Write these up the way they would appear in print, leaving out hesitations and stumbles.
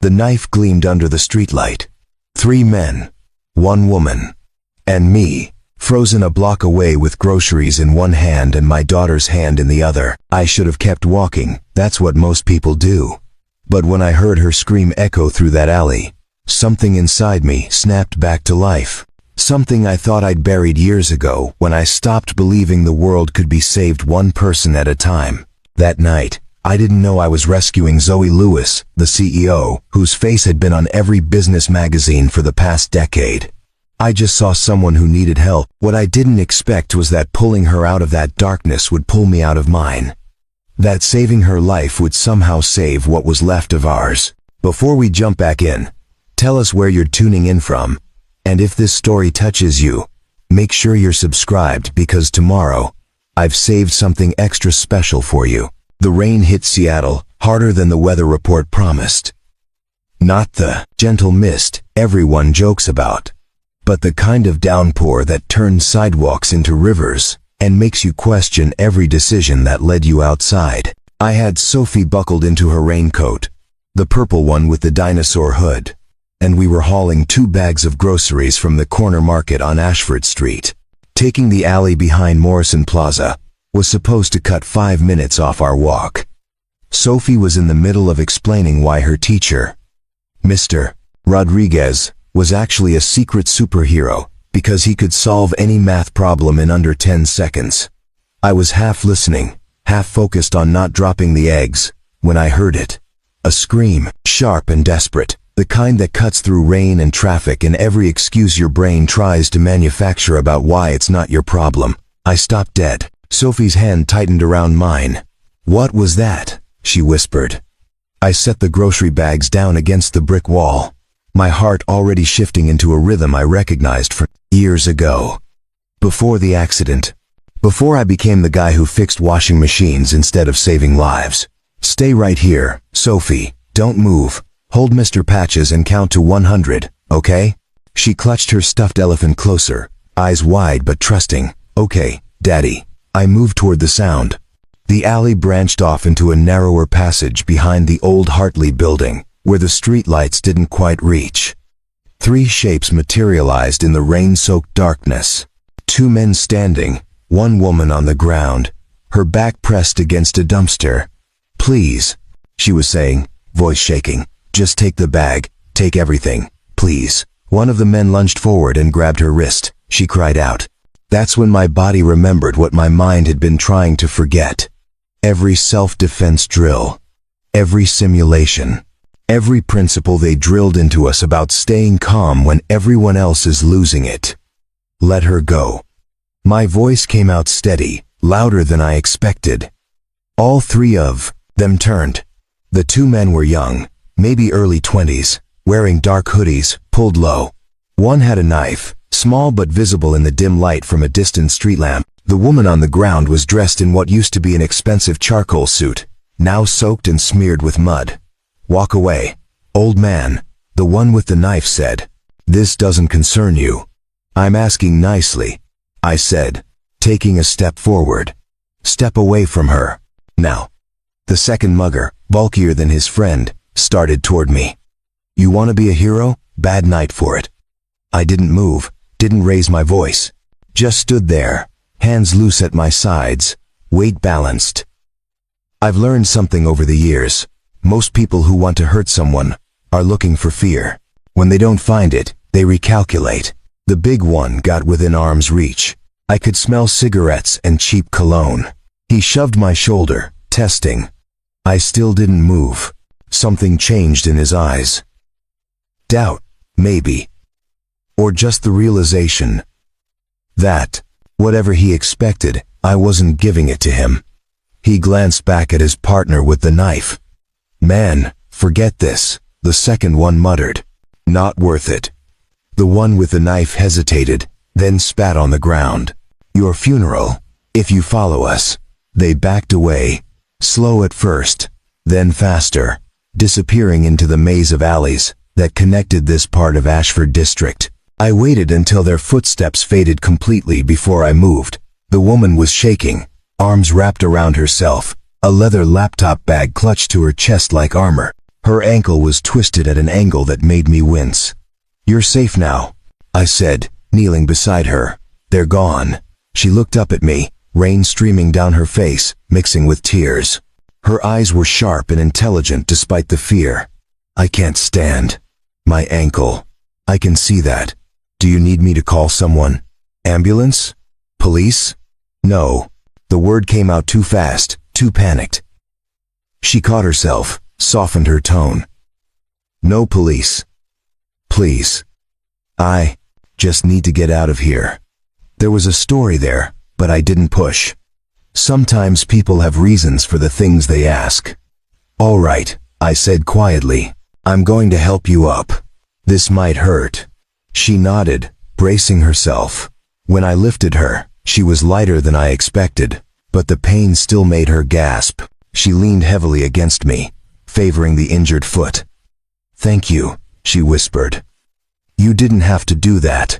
The knife gleamed under the streetlight. 3 men, 1 woman, and me, frozen a block away with groceries in one hand and my daughter's hand in the other. I should have kept walking, that's what most people do. But when I heard her scream echo through that alley, something inside me snapped back to life. Something I thought I'd buried years ago when I stopped believing the world could be saved one person at a time. That night, I didn't know I was rescuing Zoe Lewis, the CEO, whose face had been on every business magazine for the past decade. I just saw someone who needed help. What I didn't expect was that pulling her out of that darkness would pull me out of mine. That saving her life would somehow save what was left of ours. Before we jump back in, tell us where you're tuning in from. And if this story touches you, make sure you're subscribed because tomorrow, I've saved something extra special for you. The rain hit Seattle harder than the weather report promised. Not the gentle mist everyone jokes about, but the kind of downpour that turns sidewalks into rivers and makes you question every decision that led you outside. I had Sophie buckled into her raincoat, the purple one with the dinosaur hood, and we were hauling 2 bags of groceries from the corner market on Ashford Street. Taking the alley behind Morrison Plaza was supposed to cut 5 minutes off our walk. Sophie was in the middle of explaining why her teacher, Mr. Rodriguez, was actually a secret superhero because he could solve any math problem in under 10 seconds. I was half listening, half focused on not dropping the eggs, when I heard it. A scream, sharp and desperate. The kind that cuts through rain and traffic and every excuse your brain tries to manufacture about why it's not your problem. I stopped dead. Sophie's hand tightened around mine. "What was that?" she whispered. I set the grocery bags down against the brick wall, my heart already shifting into a rhythm I recognized from years ago. Before the accident. Before I became the guy who fixed washing machines instead of saving lives. "Stay right here, Sophie. Don't move. Hold Mr. Patches and count to 100, okay?" She clutched her stuffed elephant closer, eyes wide but trusting. "Okay, Daddy." I moved toward the sound. The alley branched off into a narrower passage behind the old Hartley building, where the streetlights didn't quite reach. 3 shapes materialized in the rain-soaked darkness. 2 men standing, 1 woman on the ground, her back pressed against a dumpster. "Please," she was saying, voice shaking. "Just take the bag, take everything, please." One of the men lunged forward and grabbed her wrist. She cried out. That's when my body remembered what my mind had been trying to forget. Every self-defense drill, every simulation, every principle they drilled into us about staying calm when everyone else is losing it. Let her go. My voice came out steady, louder than I expected. All 3 of them turned. The 2 men were young, maybe early 20s, wearing dark hoodies, pulled low. One had a knife, small but visible in the dim light from a distant street lamp. The woman on the ground was dressed in what used to be an expensive charcoal suit, now soaked and smeared with mud. "Walk away, old man," the one with the knife said. "This doesn't concern you." "I'm asking nicely," I said, taking a step forward. "Step away from her, now." The second mugger, bulkier than his friend, started toward me. "You want to be a hero? Bad night for it." I didn't move, didn't raise my voice. Just stood there, hands loose at my sides, weight balanced. I've learned something over the years. Most people who want to hurt someone are looking for fear. When they don't find it, they recalculate. The big one got within arm's reach. I could smell cigarettes and cheap cologne. He shoved my shoulder, testing. I still didn't move. Something changed in his eyes. Doubt, maybe. Or just the realization that, whatever he expected, I wasn't giving it to him. He glanced back at his partner with the knife. "Man, forget this," the second one muttered. "Not worth it." The one with the knife hesitated, then spat on the ground. "Your funeral, if you follow us." They backed away, slow at first, then faster, disappearing into the maze of alleys that connected this part of Ashford District. I waited until their footsteps faded completely before I moved. The woman was shaking, arms wrapped around herself, a leather laptop bag clutched to her chest like armor. Her ankle was twisted at an angle that made me wince. "You're safe now," I said, kneeling beside her. "They're gone." She looked up at me, rain streaming down her face, mixing with tears. Her eyes were sharp and intelligent despite the fear. "I can't stand. My ankle. I can see that. Do you need me to call someone? Ambulance? Police?" "No." The word came out too fast, too panicked. She caught herself, softened her tone. "No police. Please. I just need to get out of here." There was a story there, but I didn't push. Sometimes people have reasons for the things they ask. "All right," I said quietly. "I'm going to help you up. This might hurt." She nodded, bracing herself. When I lifted her, she was lighter than I expected, but the pain still made her gasp. She leaned heavily against me, favoring the injured foot. "Thank you," she whispered. "You didn't have to do that."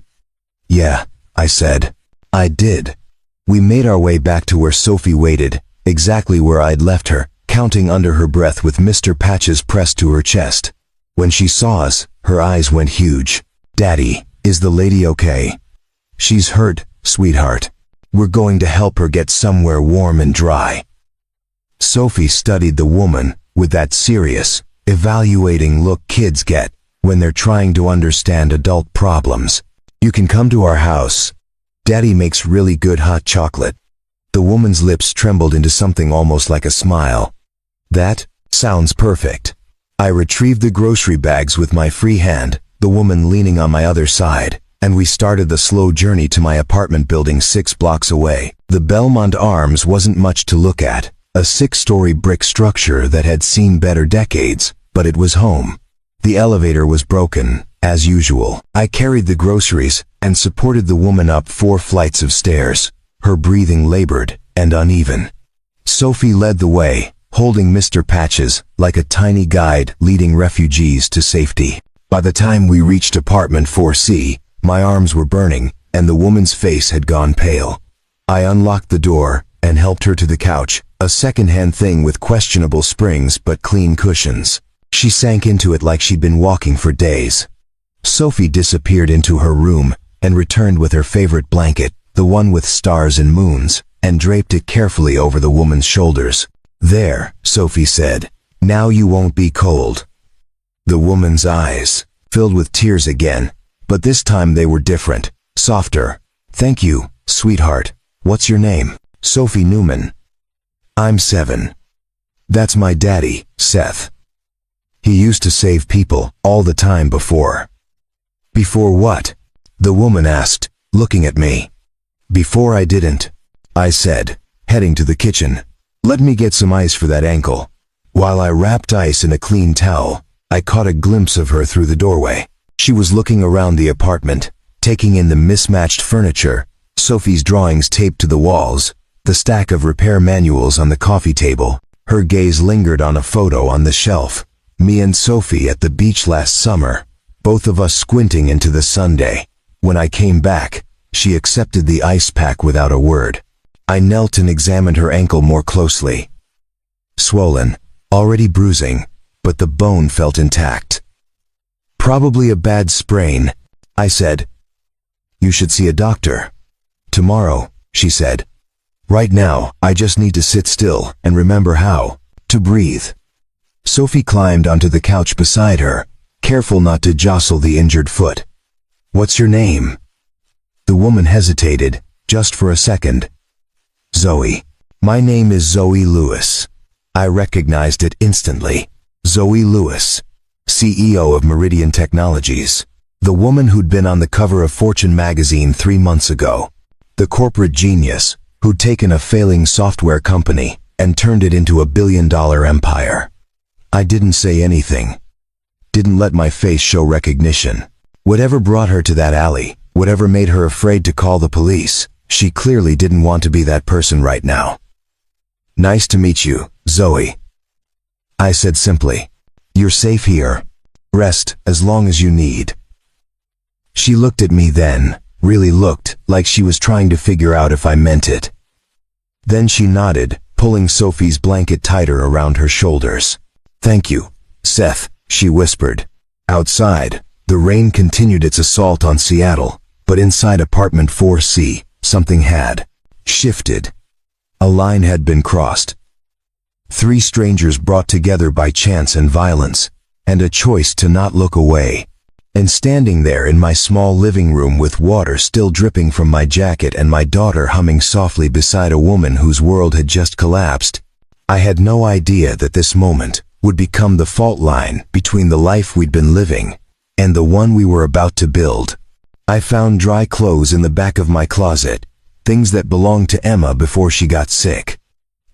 "Yeah," I said. "I did." We made our way back to where Sophie waited, exactly where I'd left her, counting under her breath with Mr. Patches pressed to her chest. When she saw us, her eyes went huge. "Daddy, is the lady okay?" "She's hurt, sweetheart. We're going to help her get somewhere warm and dry." Sophie studied the woman with that serious, evaluating look kids get when they're trying to understand adult problems. "You can come to our house. Daddy makes really good hot chocolate." The woman's lips trembled into something almost like a smile. "That sounds perfect." I retrieved the grocery bags with my free hand, the woman leaning on my other side, and we started the slow journey to my apartment building 6 blocks away. The Belmont Arms wasn't much to look at, a 6-story brick structure that had seen better decades, but it was home. The elevator was broken, as usual. I carried the groceries and supported the woman up 4 flights of stairs, her breathing labored and uneven. Sophie led the way, holding Mr. Patches like a tiny guide leading refugees to safety. By the time we reached apartment 4C, my arms were burning and the woman's face had gone pale. I unlocked the door and helped her to the couch, a second-hand thing with questionable springs but clean cushions. She sank into it like she'd been walking for days. Sophie disappeared into her room and returned with her favorite blanket, the one with stars and moons, and draped it carefully over the woman's shoulders. "There," Sophie said. "Now you won't be cold." The woman's eyes filled with tears again, but this time they were different, softer. "Thank you, sweetheart. What's your name?" "Sophie Newman." "I'm 7. That's my daddy, Seth. He used to save people all the time before." "Before what?" the woman asked, looking at me. "Before I didn't," I said, heading to the kitchen. "Let me get some ice for that ankle." While I wrapped ice in a clean towel, I caught a glimpse of her through the doorway. She was looking around the apartment, taking in the mismatched furniture, Sophie's drawings taped to the walls, the stack of repair manuals on the coffee table. Her gaze lingered on a photo on the shelf. Me and Sophie at the beach last summer, both of us squinting into the Sunday. When I came back, she accepted the ice pack without a word. I knelt and examined her ankle more closely. Swollen, already bruising, but the bone felt intact. "Probably a bad sprain," I said. "You should see a doctor." "Tomorrow," she said. "Right now, I just need to sit still and remember how to breathe." Sophie climbed onto the couch beside her, careful not to jostle the injured foot. "What's your name?" The woman hesitated, just for a second. "Zoe. My name is Zoe Lewis." I recognized it instantly. Zoe Lewis, CEO of Meridian Technologies. The woman who'd been on the cover of Fortune magazine 3 months ago. The corporate genius who'd taken a failing software company and turned it into a billion-dollar empire. I didn't say anything. Didn't let my face show recognition. Whatever brought her to that alley, whatever made her afraid to call the police, she clearly didn't want to be that person right now. "Nice to meet you, Zoe," I said simply. "You're safe here. Rest as long as you need." She looked at me then, really looked like she was trying to figure out if I meant it. Then she nodded, pulling Sophie's blanket tighter around her shoulders. "Thank you," Seth, she whispered. Outside, the rain continued its assault on Seattle, but inside apartment 4C, something had shifted. A line had been crossed. 3 strangers brought together by chance and violence, and a choice to not look away. And standing there in my small living room with water still dripping from my jacket and my daughter humming softly beside a woman whose world had just collapsed, I had no idea that this moment would become the fault line between the life we'd been living and the one we were about to build. I found dry clothes in the back of my closet, things that belonged to Emma before she got sick.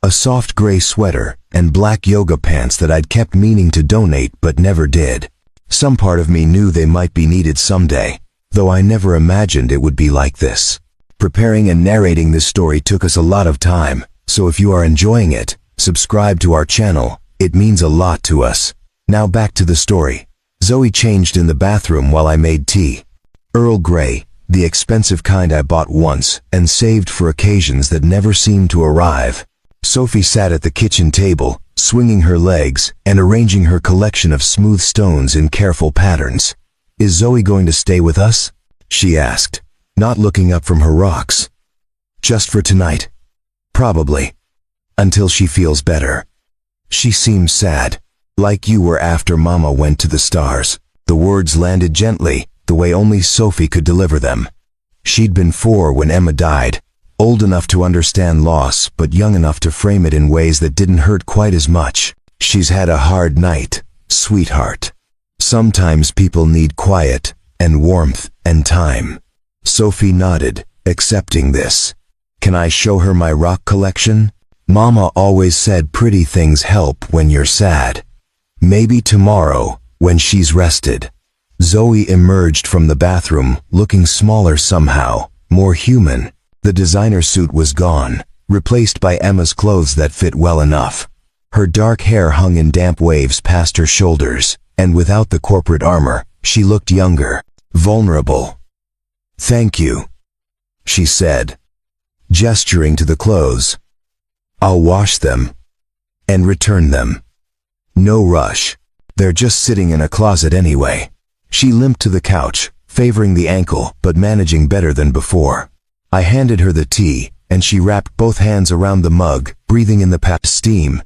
A soft gray sweater and black yoga pants that I'd kept meaning to donate but never did. Some part of me knew they might be needed someday, though I never imagined it would be like this. Preparing and narrating this story took us a lot of time, so if you are enjoying it, subscribe to our channel. It means a lot to us. Now back to the story. Zoe changed in the bathroom while I made tea. Earl Grey, the expensive kind I bought once and saved for occasions that never seemed to arrive. Sophie sat at the kitchen table, swinging her legs and arranging her collection of smooth stones in careful patterns. "Is Zoe going to stay with us?" she asked, not looking up from her rocks. "Just for tonight. Probably. Until she feels better." She seemed sad. "Like you were after Mama went to the stars." The words landed gently, the way only Sophie could deliver them. She'd been 4 when Emma died, old enough to understand loss but young enough to frame it in ways that didn't hurt quite as much. "She's had a hard night, sweetheart. Sometimes people need quiet and warmth and time." Sophie nodded, accepting this. "Can I show her my rock collection? Mama always said pretty things help when you're sad. Maybe tomorrow, when she's rested." Zoe emerged from the bathroom, looking smaller somehow, more human. The designer suit was gone, replaced by Emma's clothes that fit well enough. Her dark hair hung in damp waves past her shoulders, and without the corporate armor, she looked younger, vulnerable. "Thank you," she said, gesturing to the clothes. "I'll wash them and return them. No rush. They're just sitting in a closet anyway." She limped to the couch, favoring the ankle but managing better than before. I handed her the tea, and she wrapped both hands around the mug, breathing in the pap steam.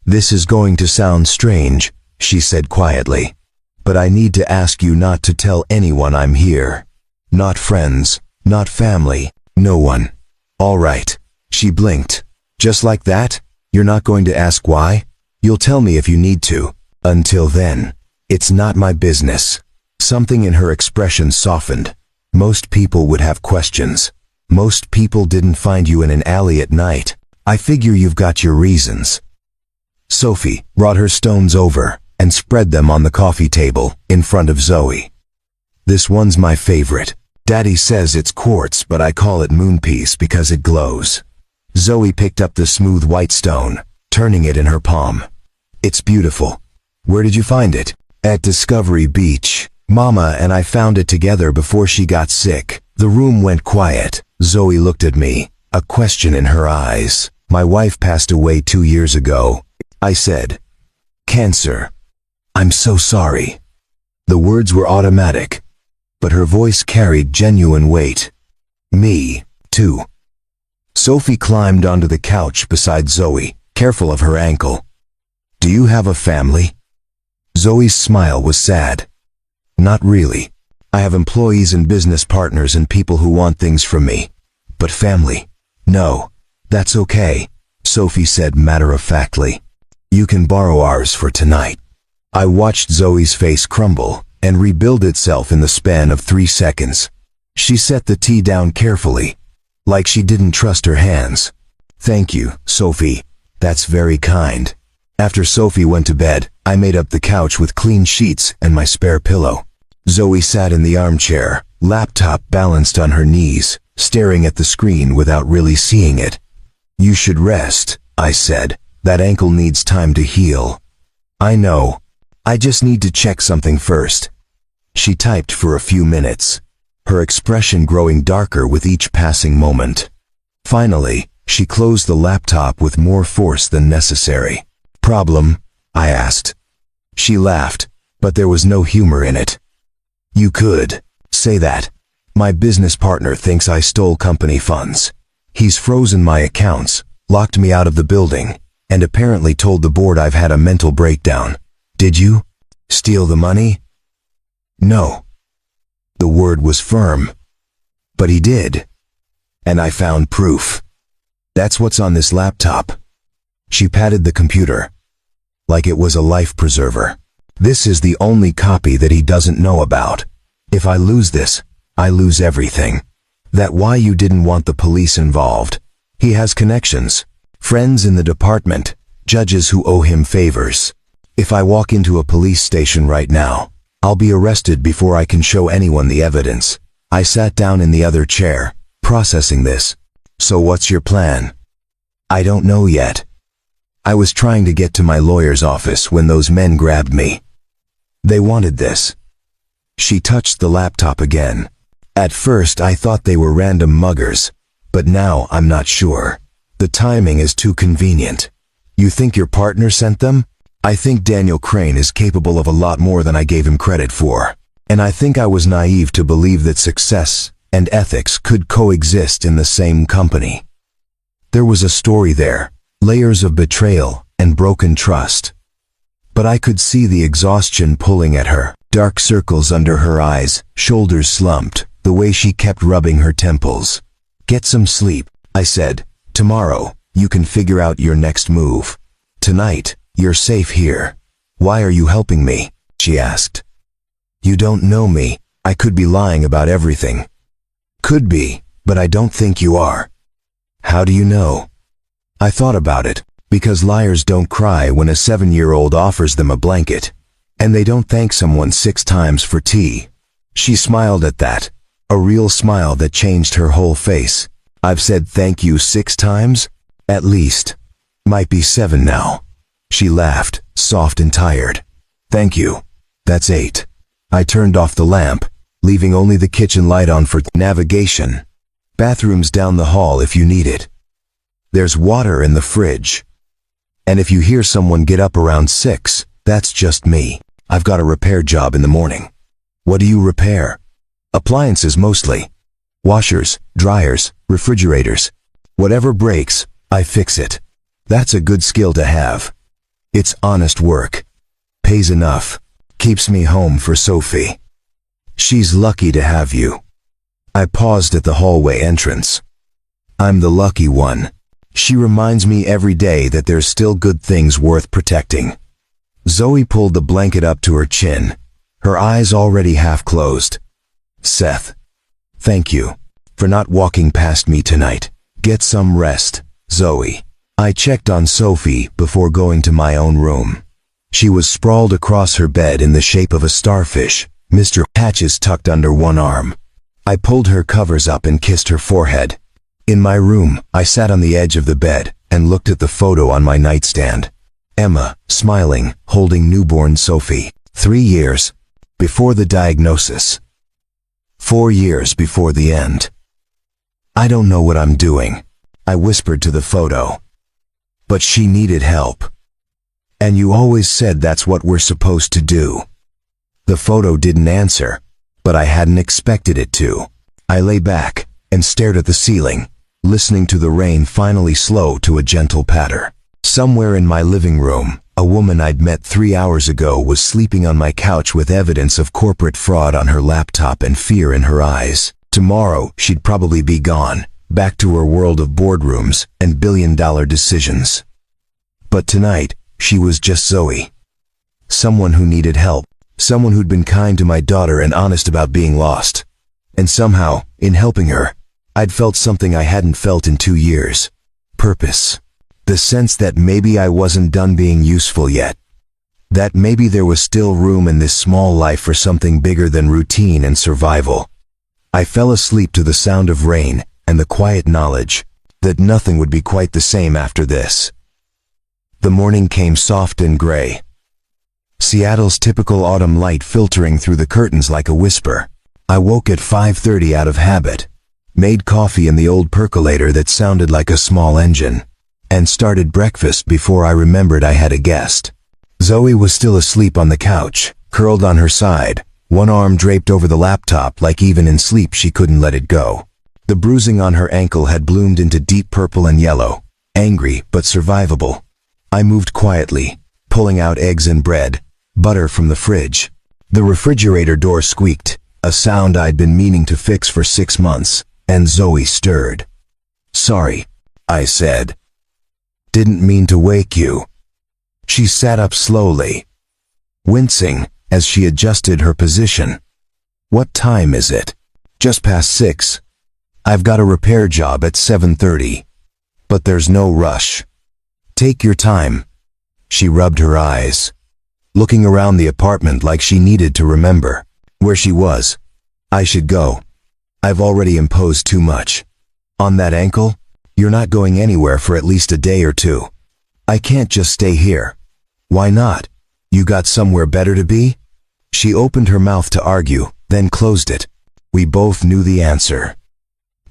"This is going to sound strange," she said quietly, "but I need to ask you not to tell anyone I'm here. Not friends, not family, no one." "All right." She blinked. "Just like that? You're not going to ask why? You'll tell me if you need to. Until then, it's not my business." Something in her expression softened. "Most people would have questions. Most people didn't find you in an alley at night. I figure you've got your reasons." Sophie brought her stones over and spread them on the coffee table in front of Zoe. "This one's my favorite. Daddy says it's quartz, but I call it moonpiece because it glows." Zoe picked up the smooth white stone, turning it in her palm. "It's beautiful. Where did you find it?" "At Discovery Beach. Mama and I found it together before she got sick." The room went quiet. Zoe looked at me, a question in her eyes. "My wife passed away 2 years ago," I said. "Cancer. I'm so sorry." The words were automatic, but her voice carried genuine weight. "Me, too." Sophie climbed onto the couch beside Zoe, careful of her ankle. "Do you have a family?" Zoe's smile was sad. "Not really. I have employees and business partners and people who want things from me. But family? No. That's okay," Sophie said matter-of-factly. "You can borrow ours for tonight." I watched Zoe's face crumble and rebuild itself in the span of 3 seconds. She set the tea down carefully, like she didn't trust her hands. "Thank you, Sophie. That's very kind." After Sophie went to bed, I made up the couch with clean sheets and my spare pillow. Zoe sat in the armchair, laptop balanced on her knees, staring at the screen without really seeing it. "You should rest," I said. "That ankle needs time to heal." "I know. I just need to check something first." She typed for a few minutes, her expression growing darker with each passing moment. Finally, she closed the laptop with more force than necessary. "Problem?" I asked. She laughed, but there was no humor in it. You could say that. My business partner thinks I stole company funds. He's frozen my accounts, locked me out of the building, and apparently told the board I've had a mental breakdown. Did you steal the money? No. The word was firm. But he did. And I found proof. That's what's on this laptop. She patted the computer, like it was a life preserver. This is the only copy that he doesn't know about. If I lose this, I lose everything. That's why you didn't want the police involved. He has connections, friends in the department, judges who owe him favors. If I walk into a police station right now, I'll be arrested before I can show anyone the evidence. I sat down in the other chair, processing this. So what's your plan? I don't know yet. I was trying to get to my lawyer's office when those men grabbed me. They wanted this. She touched the laptop again. At first I thought they were random muggers, but now I'm not sure. The timing is too convenient. You think your partner sent them? I think Daniel Crane is capable of a lot more than I gave him credit for. And I think I was naive to believe that success and ethics could coexist in the same company. There was a story there, layers of betrayal and broken trust. But I could see the exhaustion pulling at her, dark circles under her eyes, shoulders slumped, the way she kept rubbing her temples. Get some sleep, I said. Tomorrow, you can figure out your next move. Tonight, you're safe here. Why are you helping me? She asked. You don't know me. I could be lying about everything. Could be, but I don't think you are. How do you know? I thought about it, because liars don't cry when a 7-year-old offers them a blanket, and they don't thank someone 6 times for tea. She smiled at that, a real smile that changed her whole face. I've said thank you 6 times? At least. Might be 7 now. She laughed, soft and tired. Thank you. That's 8. I turned off the lamp, leaving only the kitchen light on for navigation. Bathroom's down the hall if you need it. There's water in the fridge. And if you hear someone get up around 6, that's just me. I've got a repair job in the morning. What do you repair? Appliances mostly. Washers, dryers, refrigerators. Whatever breaks, I fix it. That's a good skill to have. It's honest work. Pays enough. Keeps me home for Sophie. She's lucky to have you. I paused at the hallway entrance. I'm the lucky one. She reminds me every day that there's still good things worth protecting. Zoe pulled the blanket up to her chin, her eyes already half closed. Seth, thank you for not walking past me tonight. Get some rest, Zoe. I checked on Sophie before going to my own room. She was sprawled across her bed in the shape of a starfish, Mr. Hatches tucked under one arm. I pulled her covers up and kissed her forehead. In my room, I sat on the edge of the bed and looked at the photo on my nightstand. Emma, smiling, holding newborn Sophie. 3 years before the diagnosis. 4 years before the end. I don't know what I'm doing, I whispered to the photo. But she needed help. And you always said that's what we're supposed to do. The photo didn't answer, but I hadn't expected it to. I lay back and stared at the ceiling, listening to the rain finally slow to a gentle patter. Somewhere in my living room, a woman I'd met 3 hours ago was sleeping on my couch with evidence of corporate fraud on her laptop and fear in her eyes. Tomorrow, she'd probably be gone, back to her world of boardrooms and billion-dollar decisions. But tonight, she was just Zoe. Someone who needed help. Someone who'd been kind to my daughter and honest about being lost. And somehow, in helping her, I'd felt something I hadn't felt in 2 years. Purpose. The sense that maybe I wasn't done being useful yet. That maybe there was still room in this small life for something bigger than routine and survival. I fell asleep to the sound of rain and the quiet knowledge that nothing would be quite the same after this. The morning came soft and gray. Seattle's typical autumn light filtering through the curtains like a whisper. I woke at 5:30 out of habit, made coffee in the old percolator that sounded like a small engine, and started breakfast before I remembered I had a guest. Zoe was still asleep on the couch, curled on her side, one arm draped over the laptop like even in sleep she couldn't let it go. The bruising on her ankle had bloomed into deep purple and yellow, angry but survivable. I moved quietly, pulling out eggs and bread, butter from the fridge. The refrigerator door squeaked, a sound I'd been meaning to fix for 6 months, and Zoe stirred. "Sorry," I said. "Didn't mean to wake you." She sat up slowly, wincing as she adjusted her position. "What time is it?" "Just past 6. I've got a repair job at 7:30. But there's no rush. Take your time." She rubbed her eyes, looking around the apartment like she needed to remember where she was. "I should go. I've already imposed too much. On that ankle, you're not going anywhere for at least a day or 2. I can't just stay here." "Why not? You got somewhere better to be?" She opened her mouth to argue, then closed it. We both knew the answer.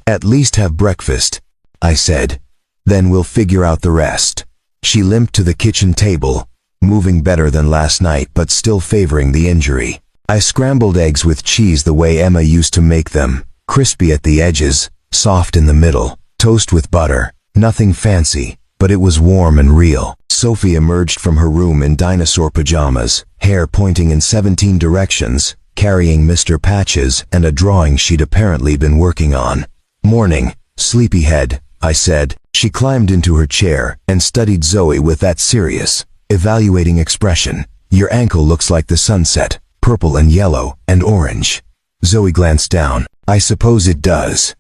"At least have breakfast," I said. "Then we'll figure out the rest." She limped to the kitchen table, moving better than last night but still favoring the injury. I scrambled eggs with cheese the way Emma used to make them, crispy at the edges, soft in the middle, toast with butter, nothing fancy, but it was warm and real. Sophie emerged from her room in dinosaur pajamas, hair pointing in 17 directions, carrying Mr. Patches and a drawing she'd apparently been working on. "Morning, sleepyhead," I said. She climbed into her chair and studied Zoe with that serious, evaluating expression. "Your ankle looks like the sunset, purple and yellow and orange." Zoe glanced down. "I suppose it does.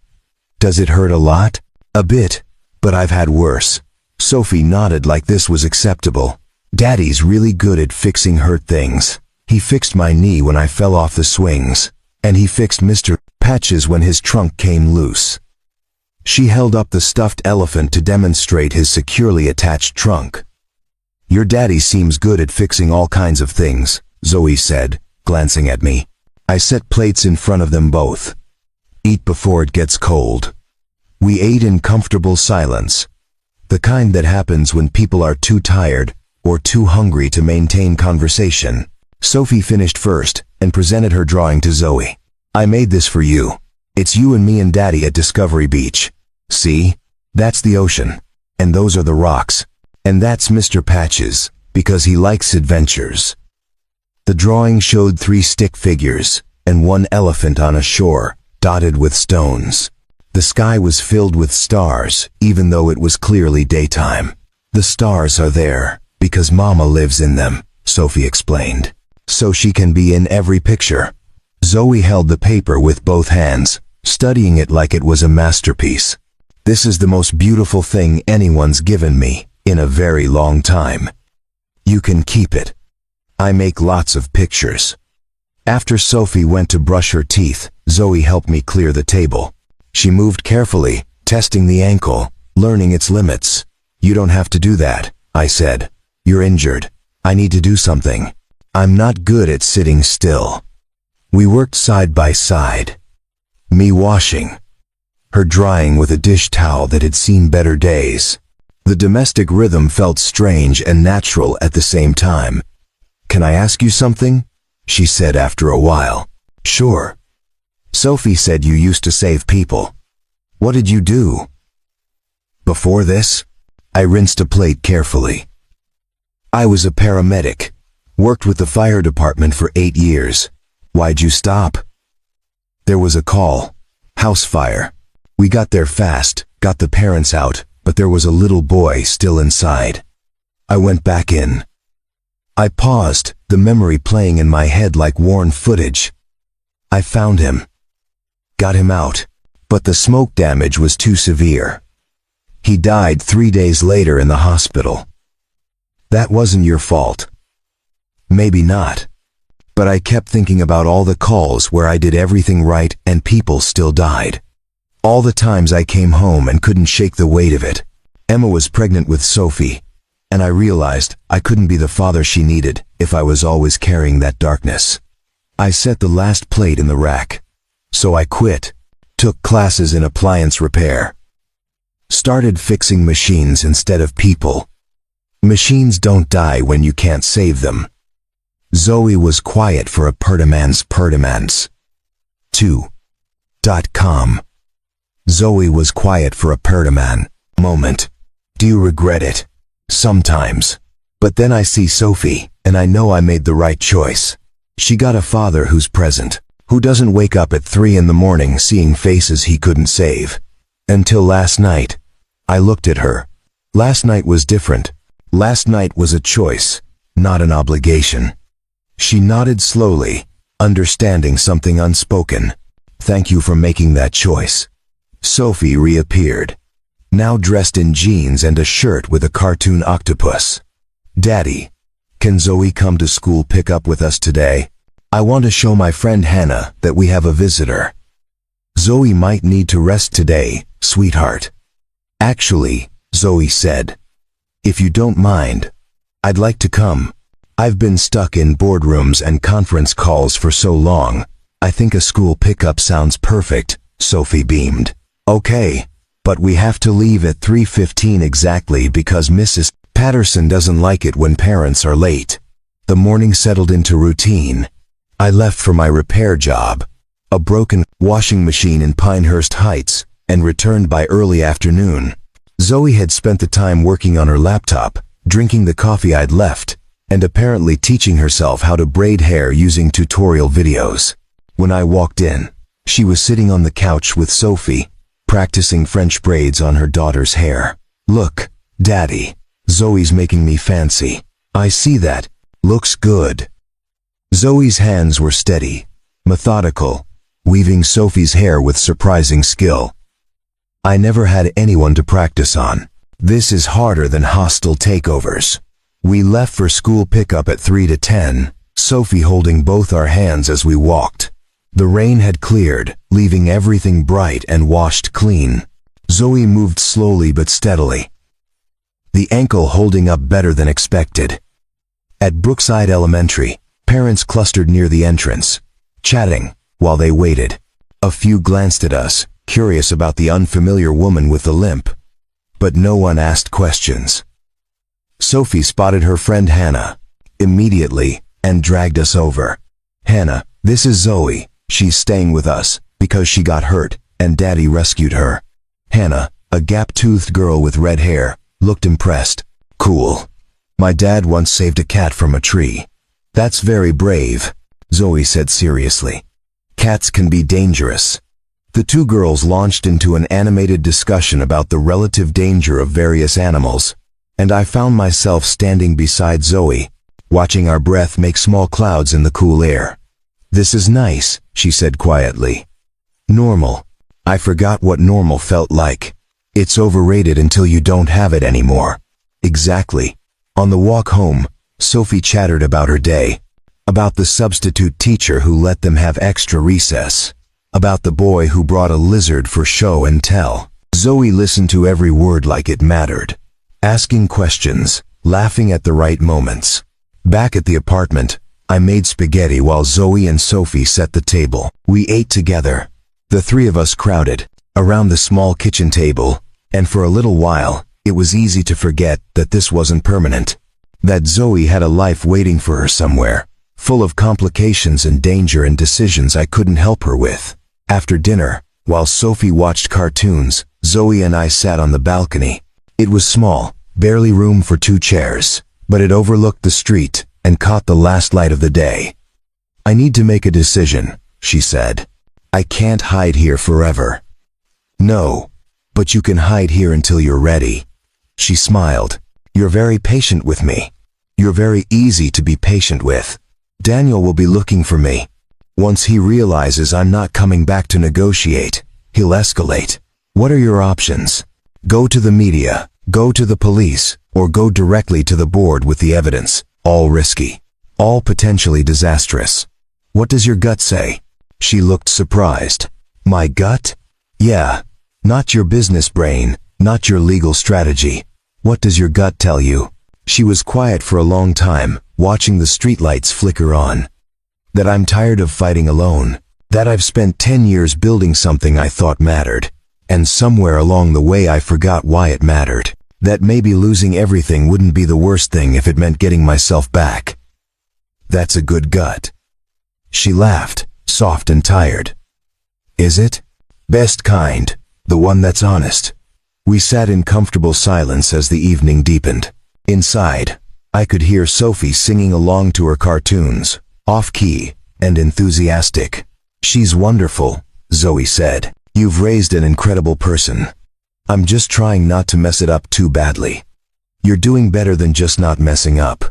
Does it hurt a lot?" "A bit, but I've had worse." Sophie nodded like this was acceptable. "Daddy's really good at fixing hurt things. He fixed my knee when I fell off the swings, and he fixed Mr. Patches when his trunk came loose." She held up the stuffed elephant to demonstrate his securely attached trunk. "Your daddy seems good at fixing all kinds of things," Zoe said, glancing at me. I set plates in front of them both. "Eat before it gets cold." We ate in comfortable silence, the kind that happens when people are too tired or too hungry to maintain conversation. Sophie finished first and presented her drawing to Zoe. "I made this for you. It's you and me and Daddy at Discovery Beach. See? That's the ocean. And those are the rocks. And that's Mr. Patches, because he likes adventures." The drawing showed 3 stick figures and 1 elephant on a shore, dotted with stones. The sky was filled with stars, even though it was clearly daytime. "The stars are there because Mama lives in them," Sophie explained. "So she can be in every picture." Zoe held the paper with both hands, studying it like it was a masterpiece. "This is the most beautiful thing anyone's given me in a very long time. You can keep it. I make lots of pictures." After Sophie went to brush her teeth, Zoe helped me clear the table. She moved carefully, testing the ankle, learning its limits. "You don't have to do that," I said. "You're injured. I need to do something. I'm not good at sitting still." We worked side by side. Me washing, her drying with a dish towel that had seen better days. The domestic rhythm felt strange and natural at the same time. "Can I ask you something?" she said after a while. "Sure." "Sophie said you used to save people. What did you do?" "Before this?" I rinsed a plate carefully. "I was a paramedic. Worked with the fire department for 8 years. Why'd you stop?" "There was a call. House fire. We got there fast, got the parents out, but there was a little boy still inside. I went back in." I paused, the memory playing in my head like worn footage. "I found him. Got him out. But the smoke damage was too severe. He died 3 days later in the hospital. That wasn't your fault." "Maybe not. But I kept thinking about all the calls where I did everything right and people still died. All the times I came home and couldn't shake the weight of it. Emma was pregnant with Sophie, and I realized I couldn't be the father she needed if I was always carrying that darkness. I set the last plate in the rack. So I quit, took classes in appliance repair, started fixing machines instead of people. Machines don't die when you can't save them. Zoe was quiet for a pertimans. 2.com. Zoe was quiet for a pertiman moment. Do you regret it? Sometimes. But then I see Sophie, and I know I made the right choice. She got a father who's present, who doesn't wake up at 3 in the morning seeing faces he couldn't save. Until last night, I looked at her. Last night was different. Last night was a choice, not an obligation. She nodded slowly, understanding something unspoken. Thank you for making that choice. Sophie reappeared, now dressed in jeans and a shirt with a cartoon octopus. Daddy, can Zoe come to school pick up with us today? I want to show my friend Hannah that we have a visitor. Zoe might need to rest today, sweetheart. Actually, Zoe said, if you don't mind, I'd like to come. I've been stuck in boardrooms and conference calls for so long. I think a school pickup sounds perfect, Sophie beamed. Okay, but we have to leave at 3:15 exactly because Mrs. Patterson doesn't like it when parents are late. The morning settled into routine. I left for my repair job, a broken washing machine in Pinehurst Heights, and returned by early afternoon. Zoe had spent the time working on her laptop, drinking the coffee I'd left, and apparently teaching herself how to braid hair using tutorial videos. When I walked in, she was sitting on the couch with Sophie, practicing French braids on her daughter's hair. Look, Daddy, Zoe's making me fancy. I see that. Looks good. Zoe's hands were steady, methodical, weaving Sophie's hair with surprising skill. I never had anyone to practice on. This is harder than hostile takeovers. We left for school pickup at 3 to 10, Sophie holding both our hands as we walked. The rain had cleared, leaving everything bright and washed clean. Zoe moved slowly but steadily, the ankle holding up better than expected. At Brookside Elementary, parents clustered near the entrance, chatting while they waited. A few glanced at us, curious about the unfamiliar woman with the limp, but no one asked questions. Sophie spotted her friend Hannah immediately and dragged us over. Hannah, this is Zoe. She's staying with us because she got hurt and Daddy rescued her. Hannah, a gap-toothed girl with red hair, looked impressed. Cool. My dad once saved a cat from a tree. That's very brave, Zoe said seriously. Cats can be dangerous. The two girls launched into an animated discussion about the relative danger of various animals, and I found myself standing beside Zoe, watching our breath make small clouds in the cool air. This is nice, she said quietly. Normal. I forgot what normal felt like. It's overrated until you don't have it anymore. Exactly. On the walk home, Sophie chattered about her day, about the substitute teacher who let them have extra recess, about the boy who brought a lizard for show and tell. Zoe listened to every word like it mattered, asking questions, laughing at the right moments. Back at the apartment, I made spaghetti while Zoe and Sophie set the table. We ate together, the three of us crowded around the small kitchen table, and for a little while, it was easy to forget that this wasn't permanent, that Zoe had a life waiting for her somewhere, full of complications and danger and decisions I couldn't help her with. After dinner, while Sophie watched cartoons, Zoe and I sat on the balcony. It was small, barely room for 2 chairs, but it overlooked the street and caught the last light of the day. I need to make a decision, she said. I can't hide here forever. No, but you can hide here until you're ready. She smiled. You're very patient with me. You're very easy to be patient with. Daniel will be looking for me. Once he realizes I'm not coming back to negotiate, he'll escalate. What are your options? Go to the media, go to the police, or go directly to the board with the evidence. All risky. All potentially disastrous. What does your gut say? She looked surprised. My gut? Yeah. Not your business brain, not your legal strategy. What does your gut tell you? She was quiet for a long time, watching the streetlights flicker on. That I'm tired of fighting alone. That I've spent 10 years building something I thought mattered. And somewhere along the way I forgot why it mattered. That maybe losing everything wouldn't be the worst thing if it meant getting myself back. That's a good gut. She laughed, soft and tired. Is it? Best kind, the one that's honest. We sat in comfortable silence as the evening deepened. Inside, I could hear Sophie singing along to her cartoons, off-key and enthusiastic. She's wonderful, Zoe said. You've raised an incredible person. I'm just trying not to mess it up too badly. You're doing better than just not messing up.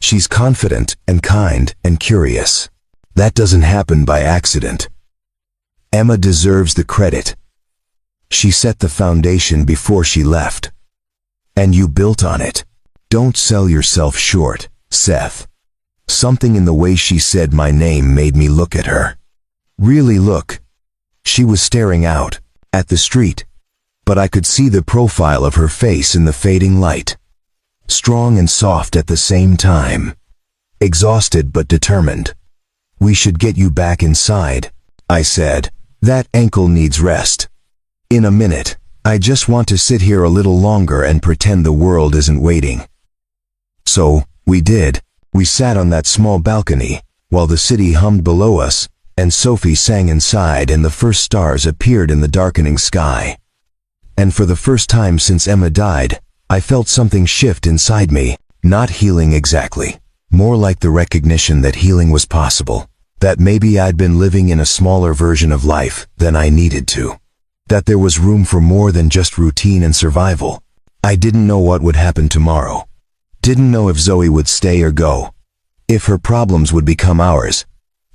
She's confident and kind and curious. That doesn't happen by accident. Emma deserves the credit. She set the foundation before she left. And you built on it. Don't sell yourself short, Seth. Something in the way she said my name made me look at her. Really look. She was staring out, at the street, but I could see the profile of her face in the fading light. Strong and soft at the same time. Exhausted but determined. We should get you back inside, I said. That ankle needs rest. In a minute, I just want to sit here a little longer and pretend the world isn't waiting. So, we did. We sat on that small balcony, while the city hummed below us, and Sophie sang inside and the first stars appeared in the darkening sky. And for the first time since Emma died, I felt something shift inside me, not healing exactly, more like the recognition that healing was possible, that maybe I'd been living in a smaller version of life than I needed to, that there was room for more than just routine and survival. I didn't know what would happen tomorrow. Didn't know if Zoe would stay or go, if her problems would become ours,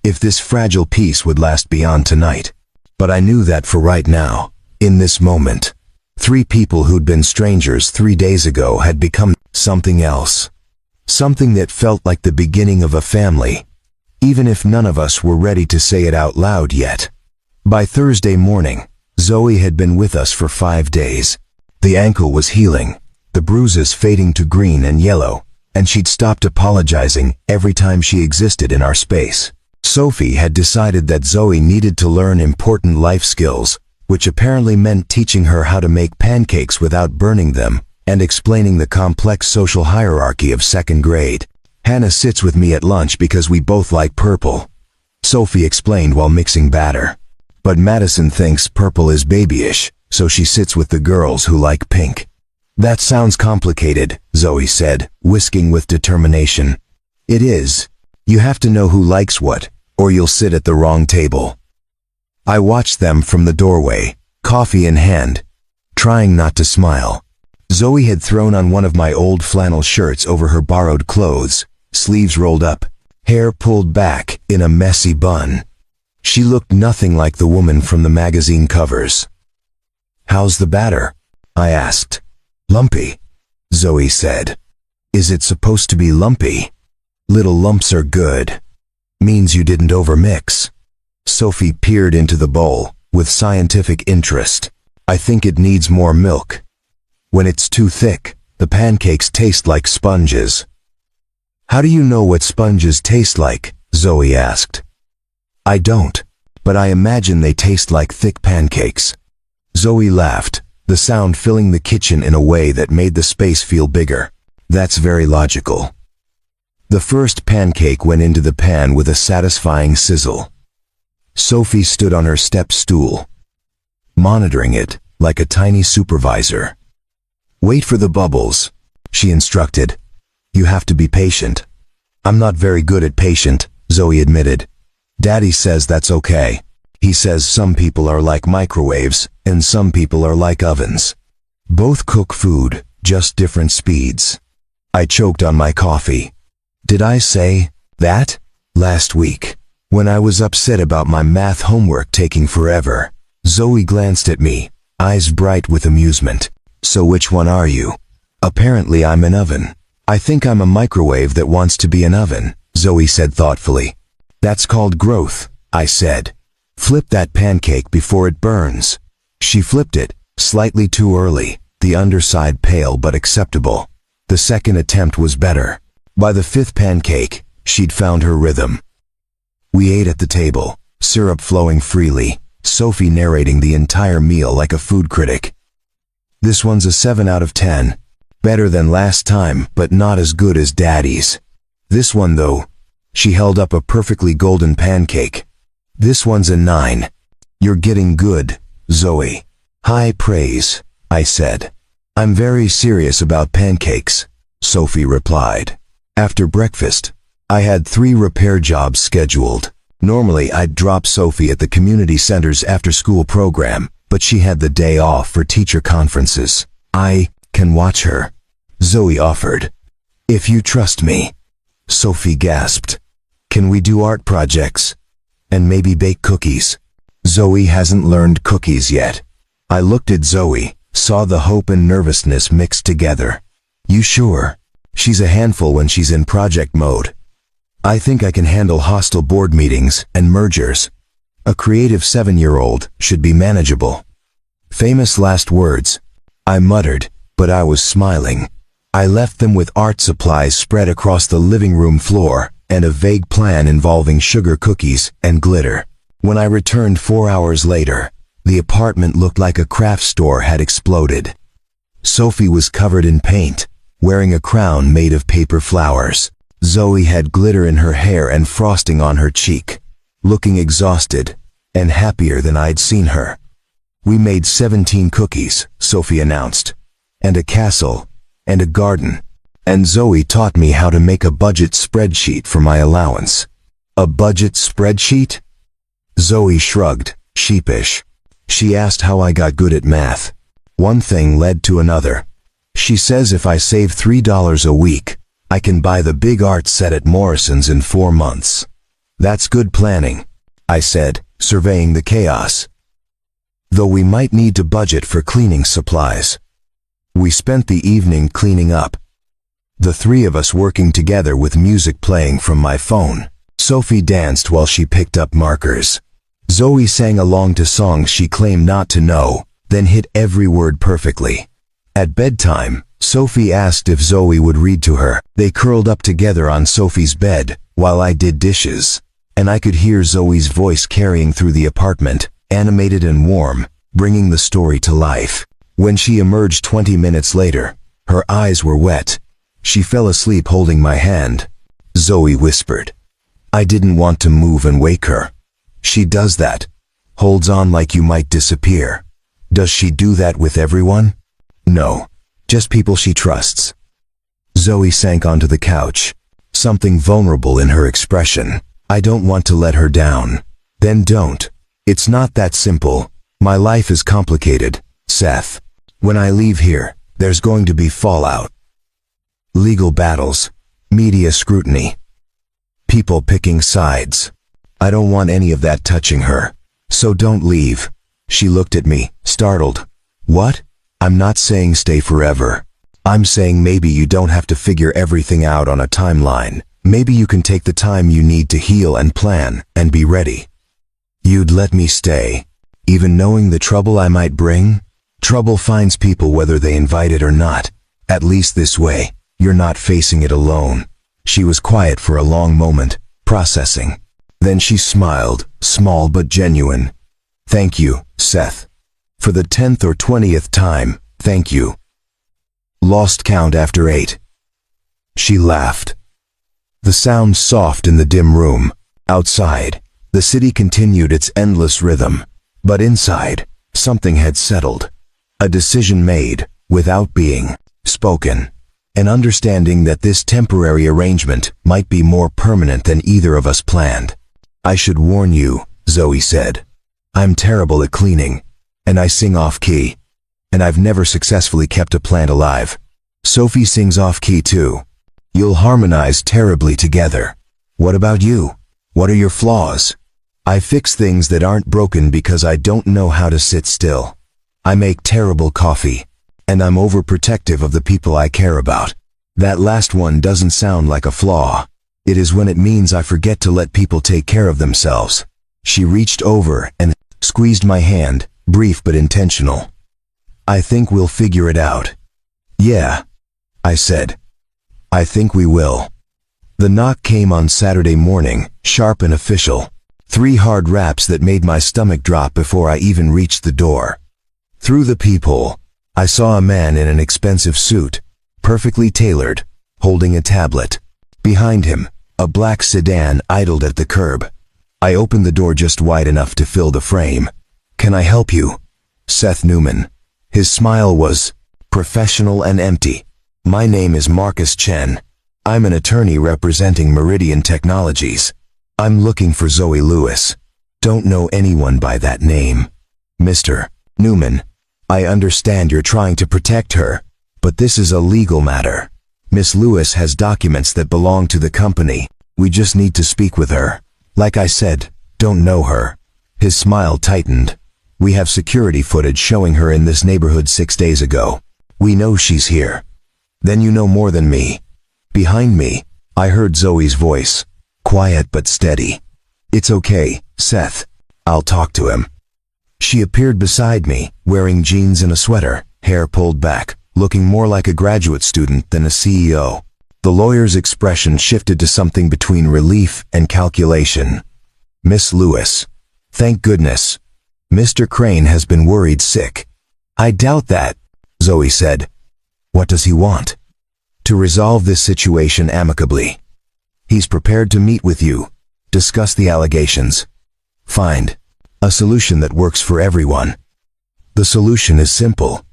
if this fragile peace would last beyond tonight. But I knew that for right now, in this moment, 3 people who'd been strangers 3 days ago had become something else. Something that felt like the beginning of a family, even if none of us were ready to say it out loud yet. By Thursday morning, Zoe had been with us for 5 days. The ankle was healing, the bruises fading to green and yellow, and she'd stopped apologizing every time she existed in our space. Sophie had decided that Zoe needed to learn important life skills, which apparently meant teaching her how to make pancakes without burning them, and explaining the complex social hierarchy of 2nd grade. Hannah sits with me at lunch because we both like purple, Sophie explained while mixing batter. But Madison thinks purple is babyish, so she sits with the girls who like pink. That sounds complicated, Zoe said, whisking with determination. It is. You have to know who likes what, or you'll sit at the wrong table. I watched them from the doorway, coffee in hand, trying not to smile. Zoe had thrown on one of my old flannel shirts over her borrowed clothes, sleeves rolled up, hair pulled back in a messy bun. She looked nothing like the woman from the magazine covers. How's the batter? I asked. Lumpy, Zoe said. Is it supposed to be lumpy? Little lumps are good. Means you didn't overmix. Sophie peered into the bowl, with scientific interest. I think it needs more milk. When it's too thick, the pancakes taste like sponges. How do you know what sponges taste like? Zoe asked. I don't, but I imagine they taste like thick pancakes. Zoe laughed, the sound filling the kitchen in a way that made the space feel bigger. That's very logical. The first pancake went into the pan with a satisfying sizzle. Sophie stood on her step stool, monitoring it like a tiny supervisor. Wait for the bubbles, she instructed. You have to be patient. I'm not very good at patient, Zoe admitted. Daddy says that's okay. He says some people are like microwaves, and some people are like ovens. Both cook food, just different speeds. I choked on my coffee. Did I say that? Last week, when I was upset about my math homework taking forever, Zoe glanced at me, eyes bright with amusement. So which one are you? Apparently I'm an oven. I think I'm a microwave that wants to be an oven, Zoe said thoughtfully. That's called growth, I said. Flip that pancake before it burns. She flipped it, slightly too early, the underside pale but acceptable. The second attempt was better. By the 5th pancake, she'd found her rhythm. We ate at the table, syrup flowing freely, Sophie narrating the entire meal like a food critic. This one's a 7 out of 10, Better than last time, but not as good as Daddy's. This one though. She held up a perfectly golden pancake. This one's a 9. You're getting good, Zoe. High praise, I said. I'm very serious about pancakes, Sophie replied. After breakfast, I had 3 repair jobs scheduled. Normally I'd drop Sophie at the community center's after-school program, but she had the day off for teacher conferences. I can watch her, Zoe offered. If you trust me, Sophie gasped. Can we do art projects? And maybe bake cookies? Zoe hasn't learned cookies yet. I looked at Zoe, saw the hope and nervousness mixed together. You sure? She's a handful when she's in project mode. I think I can handle hostile board meetings and mergers. A creative 7-year-old should be manageable. Famous last words. I muttered, but I was smiling. I left them with art supplies spread across the living room floor and a vague plan involving sugar cookies and glitter. When I returned 4 hours later, the apartment looked like a craft store had exploded. Sophie was covered in paint, wearing a crown made of paper flowers. Zoe had glitter in her hair and frosting on her cheek, looking exhausted and happier than I'd seen her. We made 17 cookies, Sophie announced, and a castle, and a garden, and Zoe taught me how to make a budget spreadsheet for my allowance. A budget spreadsheet? Zoe shrugged, sheepish. She asked how I got good at math. One thing led to another. She says if I save $3 a week, I can buy the big art set at Morrison's in 4 months. That's good planning, I said, surveying the chaos. Though we might need to budget for cleaning supplies. We spent the evening cleaning up. The 3 of us working together with music playing from my phone. Sophie danced while she picked up markers. Zoe sang along to songs she claimed not to know, then hit every word perfectly. At bedtime, Sophie asked if Zoe would read to her. They curled up together on Sophie's bed while I did dishes, and I could hear Zoe's voice carrying through the apartment, animated and warm, bringing the story to life. When she emerged 20 minutes later, her eyes were wet. She fell asleep holding my hand. Zoe whispered. I didn't want to move and wake her. She does that. Holds on like you might disappear. Does she do that with everyone? No, just people she trusts. Zoe sank onto the couch, something vulnerable in her expression. I don't want to let her down. Then don't. It's not that simple. My life is complicated, Seth. When I leave here, there's going to be fallout. Legal battles, media scrutiny, people picking sides. I don't want any of that touching her. So don't leave. She looked at me, startled. What? I'm not saying stay forever. I'm saying maybe you don't have to figure everything out on a timeline. Maybe you can take the time you need to heal and plan and be ready. You'd let me stay, even knowing the trouble I might bring? Trouble finds people whether they invite it or not. At least this way, you're not facing it alone. She was quiet for a long moment, processing. Then she smiled, small but genuine. Thank you, Seth. For the 10th or 20th time, thank you. Lost count after 8. She laughed. The sound soft in the dim room. Outside, the city continued its endless rhythm. But inside, something had settled. A decision made, without being spoken. An understanding that this temporary arrangement might be more permanent than either of us planned. I should warn you, Zoe said. I'm terrible at cleaning, and I sing off-key, and I've never successfully kept a plant alive. Sophie sings off-key too. You'll harmonize terribly together. What about you? What are your flaws? I fix things that aren't broken because I don't know how to sit still. I make terrible coffee, and I'm overprotective of the people I care about. That last one doesn't sound like a flaw. It is when it means I forget to let people take care of themselves. She reached over and squeezed my hand, brief but intentional. I think we'll figure it out. Yeah, I said. I think we will. The knock came on Saturday morning, sharp and official. 3 hard raps that made my stomach drop before I even reached the door. Through the peephole, I saw a man in an expensive suit, perfectly tailored, holding a tablet. Behind him, a black sedan idled at the curb. I opened the door just wide enough to fill the frame. "Can I help you?" Seth Newman. His smile was professional and empty. "My name is Marcus Chen. I'm an attorney representing Meridian Technologies. I'm looking for Zoe Lewis. Don't know anyone by that name." "Mr. Newman, I understand you're trying to protect her, but this is a legal matter. Miss Lewis has documents that belong to the company. We just need to speak with her. Like I said, don't know her." His smile tightened. "We have security footage showing her in this neighborhood 6 days ago. We know she's here." "Then you know more than me." Behind me, I heard Zoe's voice, quiet but steady. "It's okay, Seth. I'll talk to him." She appeared beside me, wearing jeans and a sweater, hair pulled back, looking more like a graduate student than a CEO. The lawyer's expression shifted to something between relief and calculation. "Miss Lewis. Thank goodness. Mr. Crane has been worried sick." "I doubt that," Zoe said. "What does he want?" "To resolve this situation amicably. He's prepared to meet with you, discuss the allegations, find a solution that works for everyone. The solution is simple.